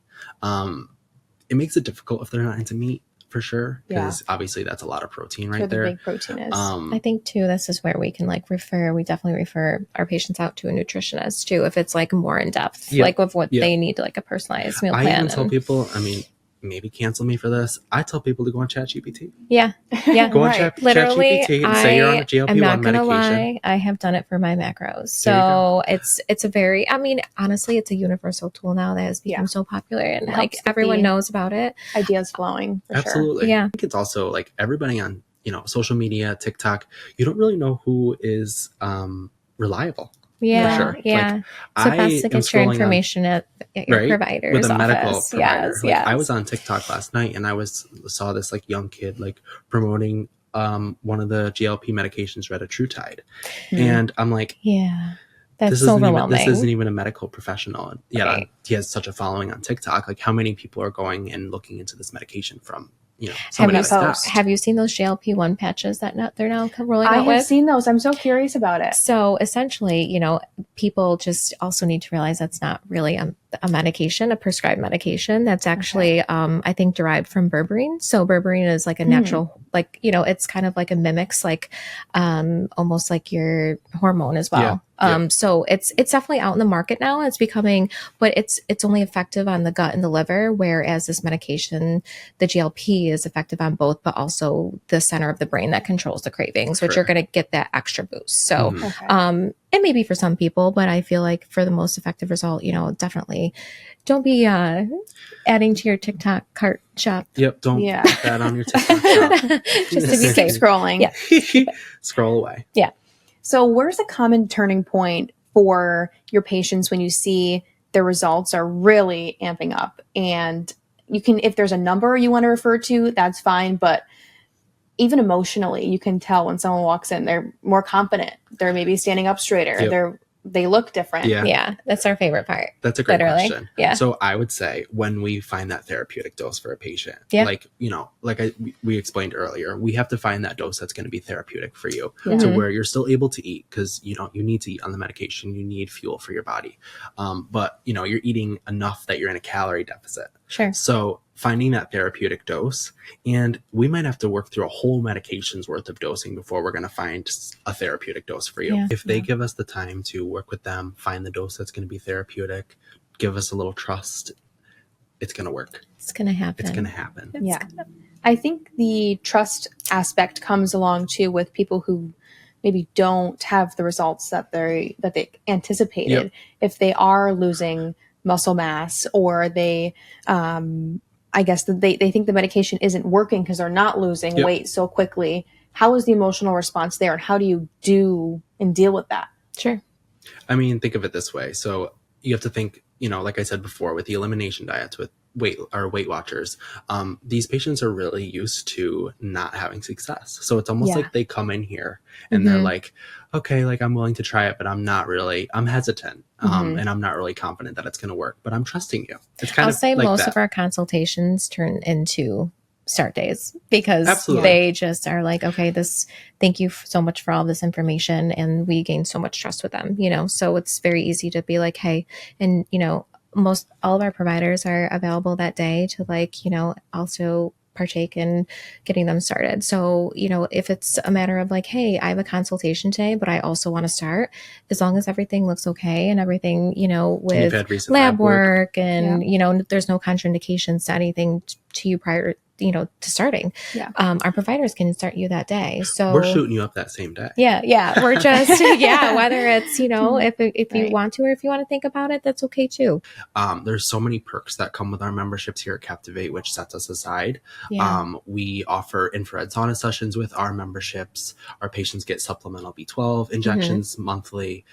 [SPEAKER 2] It makes it difficult if they're not into meat for sure, because obviously that's a lot of protein right there.
[SPEAKER 3] The big protein is.
[SPEAKER 1] I think too, this is where we can like we definitely refer our patients out to a nutritionist too, if it's like more in depth, like with what they need, like a personalized meal plan.
[SPEAKER 2] I even tell people, I mean, maybe cancel me for this. I tell people to go on ChatGPT.
[SPEAKER 1] Yeah.
[SPEAKER 2] Go on ChatGPT and say you're on a GLP-1
[SPEAKER 1] I'm not gonna
[SPEAKER 2] medication.
[SPEAKER 1] lie, I have done it for my macros. So it's a very, I mean, honestly, it's a universal tool now that has become so popular, and like everyone knows about it.
[SPEAKER 3] Ideas flowing. For
[SPEAKER 2] Absolutely.
[SPEAKER 3] Sure.
[SPEAKER 1] Yeah.
[SPEAKER 2] I think it's also like everybody on, social media, TikTok, you don't really know who is reliable.
[SPEAKER 1] Yeah,
[SPEAKER 2] for sure.
[SPEAKER 1] yeah.
[SPEAKER 2] Like,
[SPEAKER 1] so best to get your information at your provider's
[SPEAKER 2] with a medical
[SPEAKER 1] office.
[SPEAKER 2] provider.
[SPEAKER 1] Yes.
[SPEAKER 2] I was on TikTok last night and I saw this like young kid like promoting one of the GLP medications, retatrutide, and I'm like,
[SPEAKER 1] that's so overwhelming.
[SPEAKER 2] This isn't even a medical professional. And he has such a following on TikTok. Like, how many people are going and looking into this medication from? Have
[SPEAKER 1] you seen those GLP-1 patches that they're now rolling out with?
[SPEAKER 3] I have seen those. I'm so curious about it.
[SPEAKER 1] So essentially, people just also need to realize that's not really a medication, a prescribed medication. That's actually, I think, derived from berberine. So berberine is like a natural, it's kind of like a mimics, like almost like your hormone as well. So it's definitely out in the market now. It's becoming, but it's only effective on the gut and the liver, whereas this medication, the GLP, is effective on both, but also the center of the brain that controls the cravings, which you're going to get that extra boost. So, it may be for some people, but I feel like for the most effective result, definitely don't be adding to your TikTok cart shop.
[SPEAKER 2] Yep, don't put that on your TikTok shop.
[SPEAKER 3] Just to be safe. Scrolling.
[SPEAKER 2] Yeah. Scroll away.
[SPEAKER 3] Yeah. So where's a common turning point for your patients when you see the results are really amping up? And you can, if there's a number you want to refer to, that's fine. But even emotionally, you can tell when someone walks in, they're more confident. They're maybe standing up straighter. They look different.
[SPEAKER 1] Yeah, that's our favorite part.
[SPEAKER 2] That's a great question. Yeah. So I would say when we find that therapeutic dose for a patient, we explained earlier, we have to find that dose that's going to be therapeutic for you to where you're still able to eat, because you need to eat on the medication. You need fuel for your body. But you're eating enough that you're in a calorie deficit.
[SPEAKER 1] Sure.
[SPEAKER 2] So finding that therapeutic dose, and we might have to work through a whole medication's worth of dosing before we're going to find a therapeutic dose for you. If they give us the time to work with them, find the dose that's going to be therapeutic, give us a little trust, it's going to work.
[SPEAKER 1] It's going to happen.
[SPEAKER 3] I think the trust aspect comes along too with people who maybe don't have the results that they anticipated. If they are losing muscle mass, or they I guess they think the medication isn't working because they're not losing weight so quickly. How is the emotional response there, and how do you deal with that?
[SPEAKER 1] Sure.
[SPEAKER 2] I mean, think of it this way. So you have to think, like I said before, with the elimination diets, with Weight Watchers, these patients are really used to not having success. So it's almost like they come in here and they're like, okay, like I'm willing to try it, but I'm hesitant. And I'm not really confident that it's going to work, but I'm trusting you. It's kind
[SPEAKER 1] I'll
[SPEAKER 2] of
[SPEAKER 1] say
[SPEAKER 2] like
[SPEAKER 1] most
[SPEAKER 2] that.
[SPEAKER 1] of our consultations turn into start days, because
[SPEAKER 2] Absolutely.
[SPEAKER 1] they just are like, okay, thank you so much for all this information. And we gain so much trust with them, so it's very easy to be like, hey, and all of our providers are available that day to also partake in getting them started. So, if it's a matter of like, hey, I have a consultation today, but I also want to start, as long as everything looks okay and everything, with lab work and, there's no contraindications to anything to you prior, to starting, our providers can start you that day. So
[SPEAKER 2] we're shooting you up that same day.
[SPEAKER 1] Yeah. We're just, whether it's, if you want to, or if you want to think about it, that's okay too.
[SPEAKER 2] There's so many perks that come with our memberships here at Captivate, which sets us aside. We offer infrared sauna sessions with our memberships. Our patients get supplemental B12 injections monthly,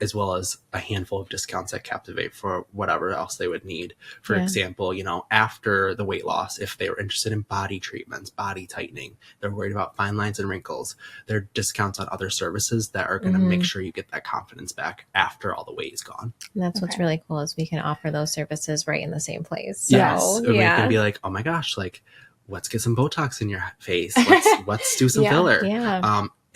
[SPEAKER 2] as well as a handful of discounts at Captivate for whatever else they would need. For example, after the weight loss, if they were interested in body treatments, body tightening, they're worried about fine lines and wrinkles, there are discounts on other services that are going to make sure you get that confidence back after all the weight is gone.
[SPEAKER 1] And that's what's really cool, is we can offer those services right in the same place.
[SPEAKER 2] So, yes. We can be like, oh my gosh, like, let's get some Botox in your face. Let's do some filler.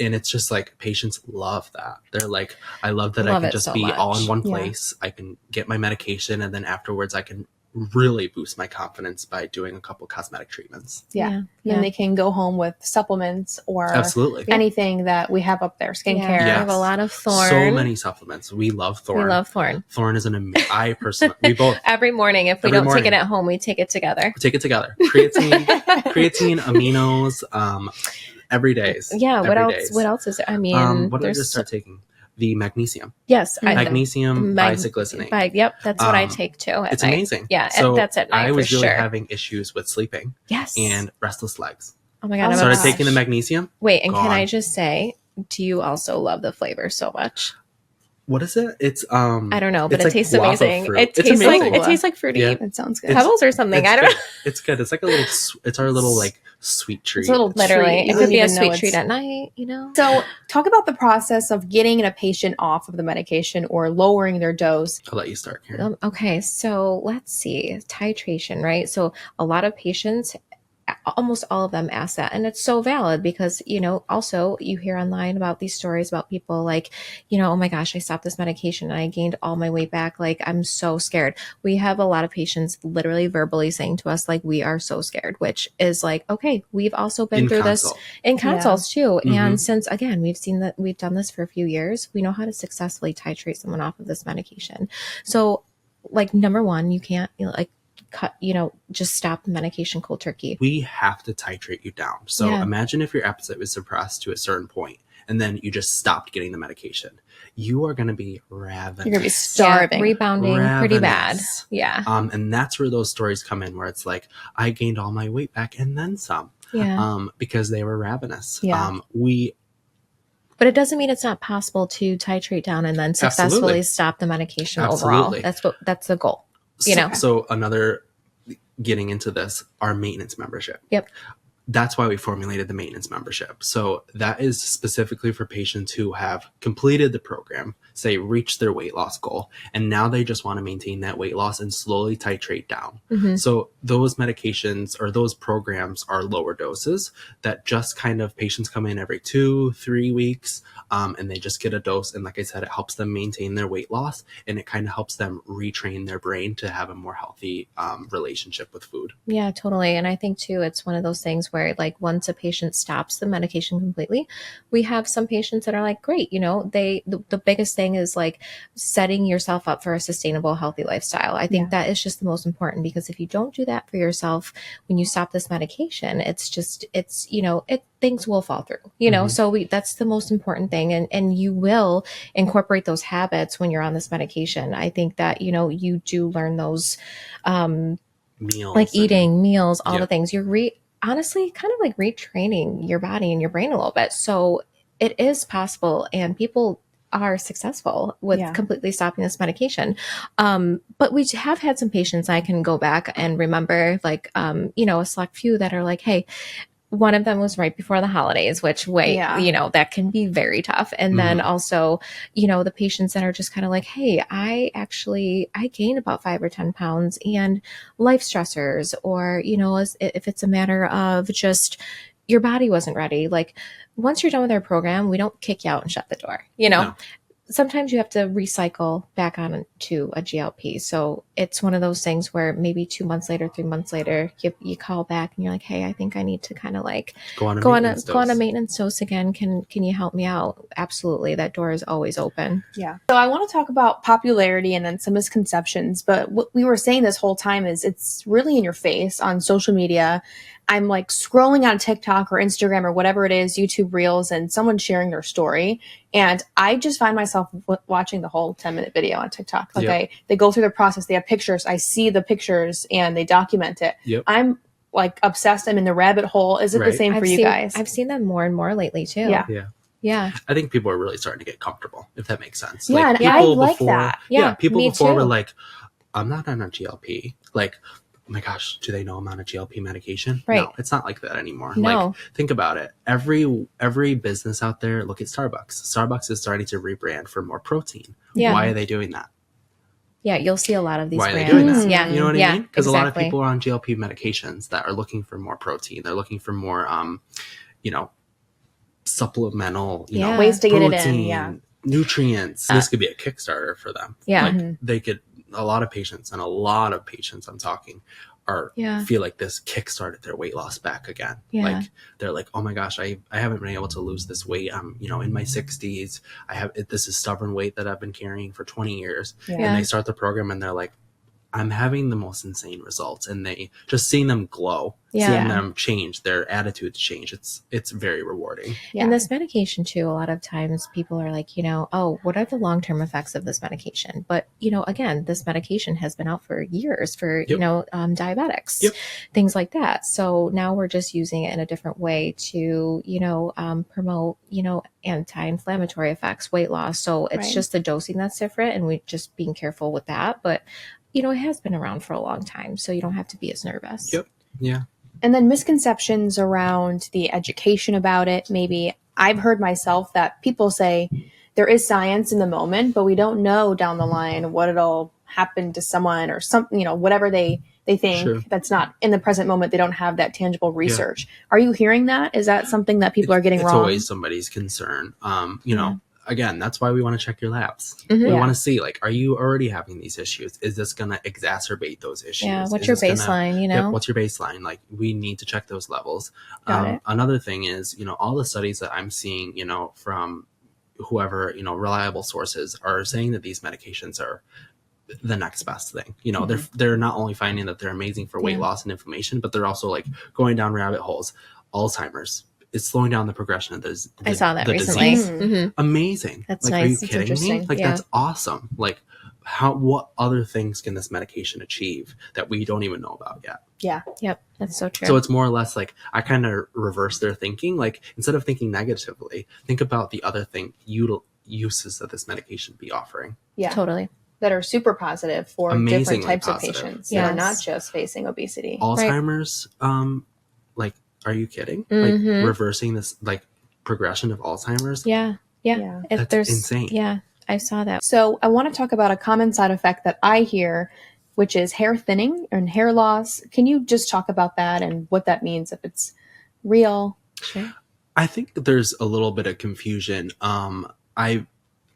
[SPEAKER 2] And it's just like, patients love that. They're like, I love that I can just be all in one place. I can get my medication, and then afterwards I can really boost my confidence by doing a couple cosmetic treatments.
[SPEAKER 3] Then they can go home with supplements or
[SPEAKER 2] Absolutely
[SPEAKER 3] anything that we have up there, skincare.
[SPEAKER 1] Yeah, we have a lot of Thorn.
[SPEAKER 2] So many supplements. We love Thorn.
[SPEAKER 1] We love Thorn.
[SPEAKER 2] Thorn is I personally, we both.
[SPEAKER 1] Every morning, if we don't take it at home, we take it together.
[SPEAKER 2] Take it together. Creatine, aminos, every day.
[SPEAKER 1] Yeah. What else is there? I mean,
[SPEAKER 2] what did I just start taking? The magnesium.
[SPEAKER 1] Yes.
[SPEAKER 2] Magnesium bisglycinate.
[SPEAKER 1] Yep. That's what I take too.
[SPEAKER 2] It's amazing.
[SPEAKER 1] Yeah.
[SPEAKER 2] So
[SPEAKER 1] that's at night.
[SPEAKER 2] I was
[SPEAKER 1] for
[SPEAKER 2] really
[SPEAKER 1] sure.
[SPEAKER 2] having issues with sleeping.
[SPEAKER 1] Yes.
[SPEAKER 2] And restless legs.
[SPEAKER 1] Oh my God.
[SPEAKER 2] Started taking the magnesium.
[SPEAKER 1] Wait, and
[SPEAKER 2] Gone.
[SPEAKER 1] can I just say, do you also love the flavor so much?
[SPEAKER 2] What is it? It's
[SPEAKER 1] I don't know, but it
[SPEAKER 2] like
[SPEAKER 1] tastes
[SPEAKER 2] guava
[SPEAKER 1] amazing.
[SPEAKER 2] fruit.
[SPEAKER 1] It tastes like fruity.
[SPEAKER 2] Yeah.
[SPEAKER 3] That sounds good.
[SPEAKER 1] Pebbles or something. I don't know.
[SPEAKER 2] It's good. It's like a little. It's our little like sweet treat.
[SPEAKER 3] It's a little
[SPEAKER 1] Literally,
[SPEAKER 3] treat.
[SPEAKER 1] it could be a
[SPEAKER 3] Even though
[SPEAKER 1] sweet treat at night. You know.
[SPEAKER 3] So talk about the process of getting a patient off of the medication or lowering their dose.
[SPEAKER 2] I'll let you start, Karen.
[SPEAKER 1] Okay, so let's see. Titration, right? So a lot of patients, almost all of them ask that. And it's so valid because, also you hear online about these stories about people like, oh my gosh, I stopped this medication and I gained all my weight back. Like, I'm so scared. We have a lot of patients literally verbally saying to us, like, we are so scared, which is like, okay, we've also been through this in consults too.
[SPEAKER 2] Mm-hmm.
[SPEAKER 1] And since, again, we've done this for a few years, we know how to successfully titrate someone off of this medication. So like, number one, you can't cut, just stop the medication cold turkey.
[SPEAKER 2] We have to titrate you down. So imagine if your appetite was suppressed to a certain point and then you just stopped getting the medication. You are going to be ravenous.
[SPEAKER 3] You're going to be starving.
[SPEAKER 1] Rebounding pretty bad. Yeah.
[SPEAKER 2] And that's where those stories come in where it's like, I gained all my weight back and then some.
[SPEAKER 1] Yeah.
[SPEAKER 2] Because they were ravenous.
[SPEAKER 3] Yeah.
[SPEAKER 1] But it doesn't mean it's not possible to titrate down and then successfully stop the medication overall. That's the goal.
[SPEAKER 2] So another getting into this, our maintenance membership.
[SPEAKER 1] Yep.
[SPEAKER 2] That's why we formulated the maintenance membership. So that is specifically for patients who have completed the program, say reached their weight loss goal, and now they just want to maintain that weight loss and slowly titrate down.
[SPEAKER 1] Mm-hmm.
[SPEAKER 2] So those medications or those programs are lower doses that just kind of patients come in every 2-3 weeks and they just get a dose. And like I said, it helps them maintain their weight loss and it kind of helps them retrain their brain to have a more healthy relationship with food.
[SPEAKER 1] Yeah, totally. And I think too, it's one of those things where like once a patient stops the medication completely, we have some patients that are like, great, the biggest thing is like setting yourself up for a sustainable, healthy lifestyle. I think that is just the most important because if you don't do that for yourself, when you stop this medication, things will fall through,
[SPEAKER 2] Mm-hmm.
[SPEAKER 1] so that's the most important thing. And you will incorporate those habits when you're on this medication. I think that, you do learn those,
[SPEAKER 2] meals,
[SPEAKER 1] like eating meals, all the things you're honestly kind of like retraining your body and your brain a little bit. So it is possible and people are successful with completely stopping this medication. But we have had some patients I can go back and remember like, a select few that are like, hey, one of them was right before the holidays, which that can be very tough. And then also, the patients that are just kind of like, hey, I gained about 5 or 10 pounds and life stressors, or, if it's a matter of just your body wasn't ready. Like once you're done with our program, we don't kick you out and shut the door, No. Sometimes you have to recycle back on to a GLP. So it's one of those things where maybe 2 months later, 3 months later, you call back and you're like, hey, I think I need to kind of like go on a maintenance dose again. Can you help me out? Absolutely. That door is always open.
[SPEAKER 3] Yeah. So I want to talk about popularity and then some misconceptions. But what we were saying this whole time is it's really in your face on social media. I'm like scrolling on TikTok or Instagram or whatever it is, YouTube Reels, and someone's sharing their story. And I just find myself watching the whole 10-minute video on TikTok. Like they go through the process. They have pictures. I see the pictures and they document it.
[SPEAKER 2] Yep.
[SPEAKER 3] I'm like obsessed. I'm in the rabbit hole. Is it the same for you guys?
[SPEAKER 1] I've seen them more and more lately too.
[SPEAKER 3] Yeah.
[SPEAKER 2] I think people are really starting to get comfortable, if that makes sense.
[SPEAKER 3] Yeah,
[SPEAKER 2] like,
[SPEAKER 3] and I like that.
[SPEAKER 1] Yeah,
[SPEAKER 2] people
[SPEAKER 1] me
[SPEAKER 2] before
[SPEAKER 1] too.
[SPEAKER 2] were like, I'm not on a GLP. Like, oh my gosh, do they know I'm on a GLP medication?
[SPEAKER 1] Right.
[SPEAKER 2] No, it's not like that anymore.
[SPEAKER 1] No.
[SPEAKER 2] Like, think about it. Every business out there, look at Starbucks. Starbucks is starting to rebrand for more protein.
[SPEAKER 1] Yeah.
[SPEAKER 2] Why are they doing that?
[SPEAKER 1] Yeah, you'll see a lot of these
[SPEAKER 2] Why
[SPEAKER 1] brands.
[SPEAKER 2] are they doing that?
[SPEAKER 1] Yeah.
[SPEAKER 2] You know what I mean? Because
[SPEAKER 1] exactly.
[SPEAKER 2] a lot of people are on GLP medications that are looking for more protein. They're looking for more, supplemental,
[SPEAKER 3] ways to
[SPEAKER 2] protein,
[SPEAKER 3] get it in. Yeah.
[SPEAKER 2] nutrients. This could be a Kickstarter for them.
[SPEAKER 1] Yeah.
[SPEAKER 2] Like they could a lot of patients I'm talking feel like this kickstarted their weight loss back again. Like they're like, oh my gosh, I haven't been able to lose this weight. I'm, in my 60s. This is stubborn weight that I've been carrying for 20 years. And they start the program and they're like, I'm having the most insane results, and they just seeing them glow, seeing them change, their attitudes change. It's very rewarding.
[SPEAKER 1] And this medication too, a lot of times people are like, oh, what are the long-term effects of this medication? But, again, this medication has been out for years for, diabetics, things like that. So now we're just using it in a different way to, promote, anti-inflammatory effects, weight loss. So it's just the dosing that's different, and we just being careful with that. But it has been around for a long time, so you don't have to be as nervous.
[SPEAKER 2] Yep. Yeah.
[SPEAKER 3] And then misconceptions around the education about it. Maybe I've heard myself that people say there is science in the moment, but we don't know down the line what it'll happen to someone or something, whatever they think that's not in the present moment. They don't have that tangible research. Are you hearing that? Is that something that people are getting wrong?
[SPEAKER 2] It's always somebody's concern. Again, that's why we want to check your labs. We want to see, like, are you already having these issues? Is this going to exacerbate those issues?
[SPEAKER 1] Yeah. What's your baseline,
[SPEAKER 2] what's your baseline? Like, we need to check those levels. Another thing is, all the studies that I'm seeing, from whoever, reliable sources are saying that these medications are the next best thing. They're not only finding that they're amazing for weight loss and inflammation, but they're also like going down rabbit holes. Alzheimer's. It's slowing down the progression of
[SPEAKER 1] I saw that recently.
[SPEAKER 2] Amazing.
[SPEAKER 1] That's
[SPEAKER 2] like,
[SPEAKER 1] nice.
[SPEAKER 2] Are you kidding me? Like, that's awesome. Like, what other things can this medication achieve that we don't even know about yet?
[SPEAKER 3] Yeah.
[SPEAKER 1] Yep. That's so true.
[SPEAKER 2] So it's more or less like, I kind of reverse their thinking. Like, instead of thinking negatively, think about the other uses that this medication be offering.
[SPEAKER 3] Yeah.
[SPEAKER 1] Totally.
[SPEAKER 3] That are super positive for different types of patients.
[SPEAKER 1] Yes.
[SPEAKER 3] They're not just facing obesity.
[SPEAKER 2] Alzheimer's, like, are you kidding? Like, reversing this, like, progression of Alzheimer's?
[SPEAKER 1] Yeah.
[SPEAKER 2] That's insane.
[SPEAKER 1] Yeah, I saw that.
[SPEAKER 3] So I want to talk about a common side effect that I hear, which is hair thinning and hair loss. Can you just talk about that and what that means, if it's real?
[SPEAKER 1] Sure.
[SPEAKER 2] I think there's a little bit of confusion.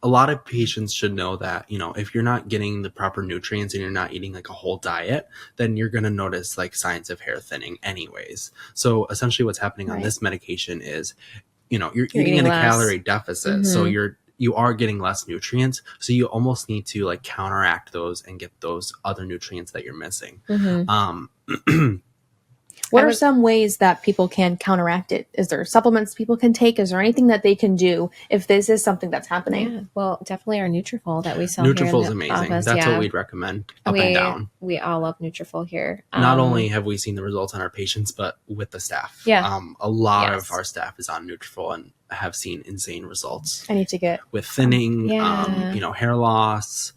[SPEAKER 2] A lot of patients should know that, if you're not getting the proper nutrients and you're not eating like a whole diet, then you're going to notice like signs of hair thinning anyways. So essentially what's happening on this medication is, you're eating in a calorie deficit. So you are getting less nutrients. So you almost need to like counteract those and get those other nutrients that you're missing.
[SPEAKER 3] What are some ways that people can counteract it? Is there supplements people can take? Is there anything that they can do if this is something that's happening?
[SPEAKER 1] Yeah, well, definitely our Nutrafol that we sell
[SPEAKER 2] Nutrafol
[SPEAKER 1] here
[SPEAKER 2] is
[SPEAKER 1] in the
[SPEAKER 2] amazing.
[SPEAKER 1] office.
[SPEAKER 2] That's what we'd recommend up and down.
[SPEAKER 1] We all love Nutrafol here.
[SPEAKER 2] Not only have we seen the results on our patients, but with the staff.
[SPEAKER 1] Yeah.
[SPEAKER 2] A lot of our staff is on Nutrafol and have seen insane results.
[SPEAKER 3] I need to get
[SPEAKER 2] with thinning, hair loss,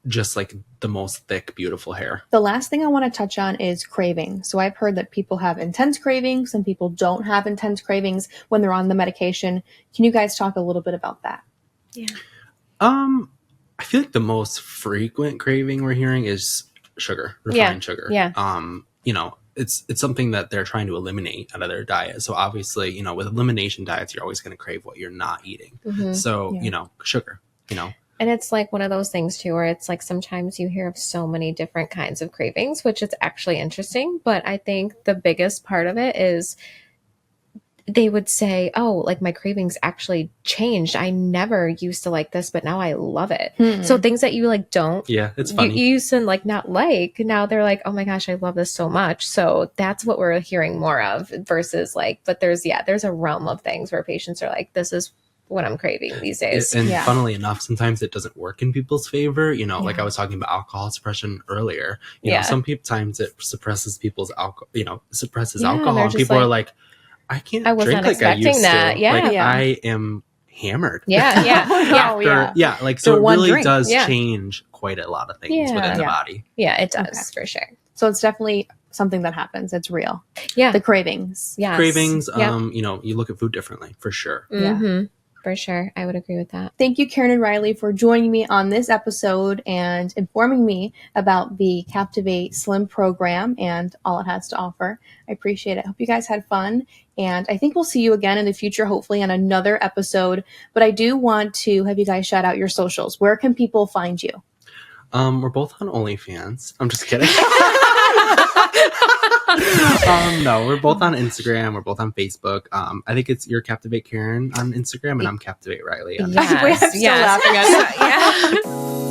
[SPEAKER 2] just like the most thick, beautiful hair.
[SPEAKER 3] The last thing I want to touch on is craving. So I've heard that people have intense cravings and people don't have intense cravings when they're on the medication. Can you guys talk a little bit about that?
[SPEAKER 1] Yeah.
[SPEAKER 2] I feel like the most frequent craving we're hearing is sugar, refined sugar.
[SPEAKER 1] Yeah.
[SPEAKER 2] It's something that they're trying to eliminate out of their diet. So obviously, with elimination diets, you're always going to crave what you're not eating. So, sugar,
[SPEAKER 1] And it's like one of those things too, where it's like sometimes you hear of so many different kinds of cravings, which is actually interesting. But I think the biggest part of it is they would say, oh, like my cravings actually changed. I never used to like this, but now I love it. So things that you like don't,
[SPEAKER 2] it's funny.
[SPEAKER 1] You used to like not like, now they're like, oh my gosh, I love this so much. So that's what we're hearing more of versus like, but there's a realm of things where patients are like, this is what I'm craving these days.
[SPEAKER 2] And funnily enough, sometimes it doesn't work in people's favor. Like I was talking about alcohol suppression earlier. Sometimes it suppresses people's alcohol, alcohol. And people are like, I can't
[SPEAKER 1] I was
[SPEAKER 2] drink
[SPEAKER 1] not
[SPEAKER 2] like I
[SPEAKER 1] expecting
[SPEAKER 2] used
[SPEAKER 1] that.
[SPEAKER 2] to.
[SPEAKER 1] Yeah.
[SPEAKER 2] Like I am hammered.
[SPEAKER 1] So
[SPEAKER 2] it
[SPEAKER 3] one
[SPEAKER 2] really
[SPEAKER 3] drink.
[SPEAKER 2] does change quite a lot of things within the body.
[SPEAKER 1] Yeah, it does for sure.
[SPEAKER 3] So it's definitely something that happens. It's real.
[SPEAKER 1] Yeah.
[SPEAKER 3] The cravings.
[SPEAKER 1] Yes.
[SPEAKER 2] Cravings, you look at food differently for sure.
[SPEAKER 1] Mm-hmm. For sure. I would agree with that.
[SPEAKER 3] Thank you, Karen and Rylie, for joining me on this episode and informing me about the Captivate Slim program and all it has to offer. I appreciate it. Hope you guys had fun. And I think we'll see you again in the future, hopefully on another episode. But I do want to have you guys shout out your socials. Where can people find you?
[SPEAKER 2] We're both on OnlyFans. I'm just kidding. No, we're both on Instagram. We're both on Facebook. I think it's you're Captivate Karen on Instagram, and I'm Captivate Rylie on Instagram.
[SPEAKER 3] Yes, I'm still laughing at that.
[SPEAKER 4] Yeah.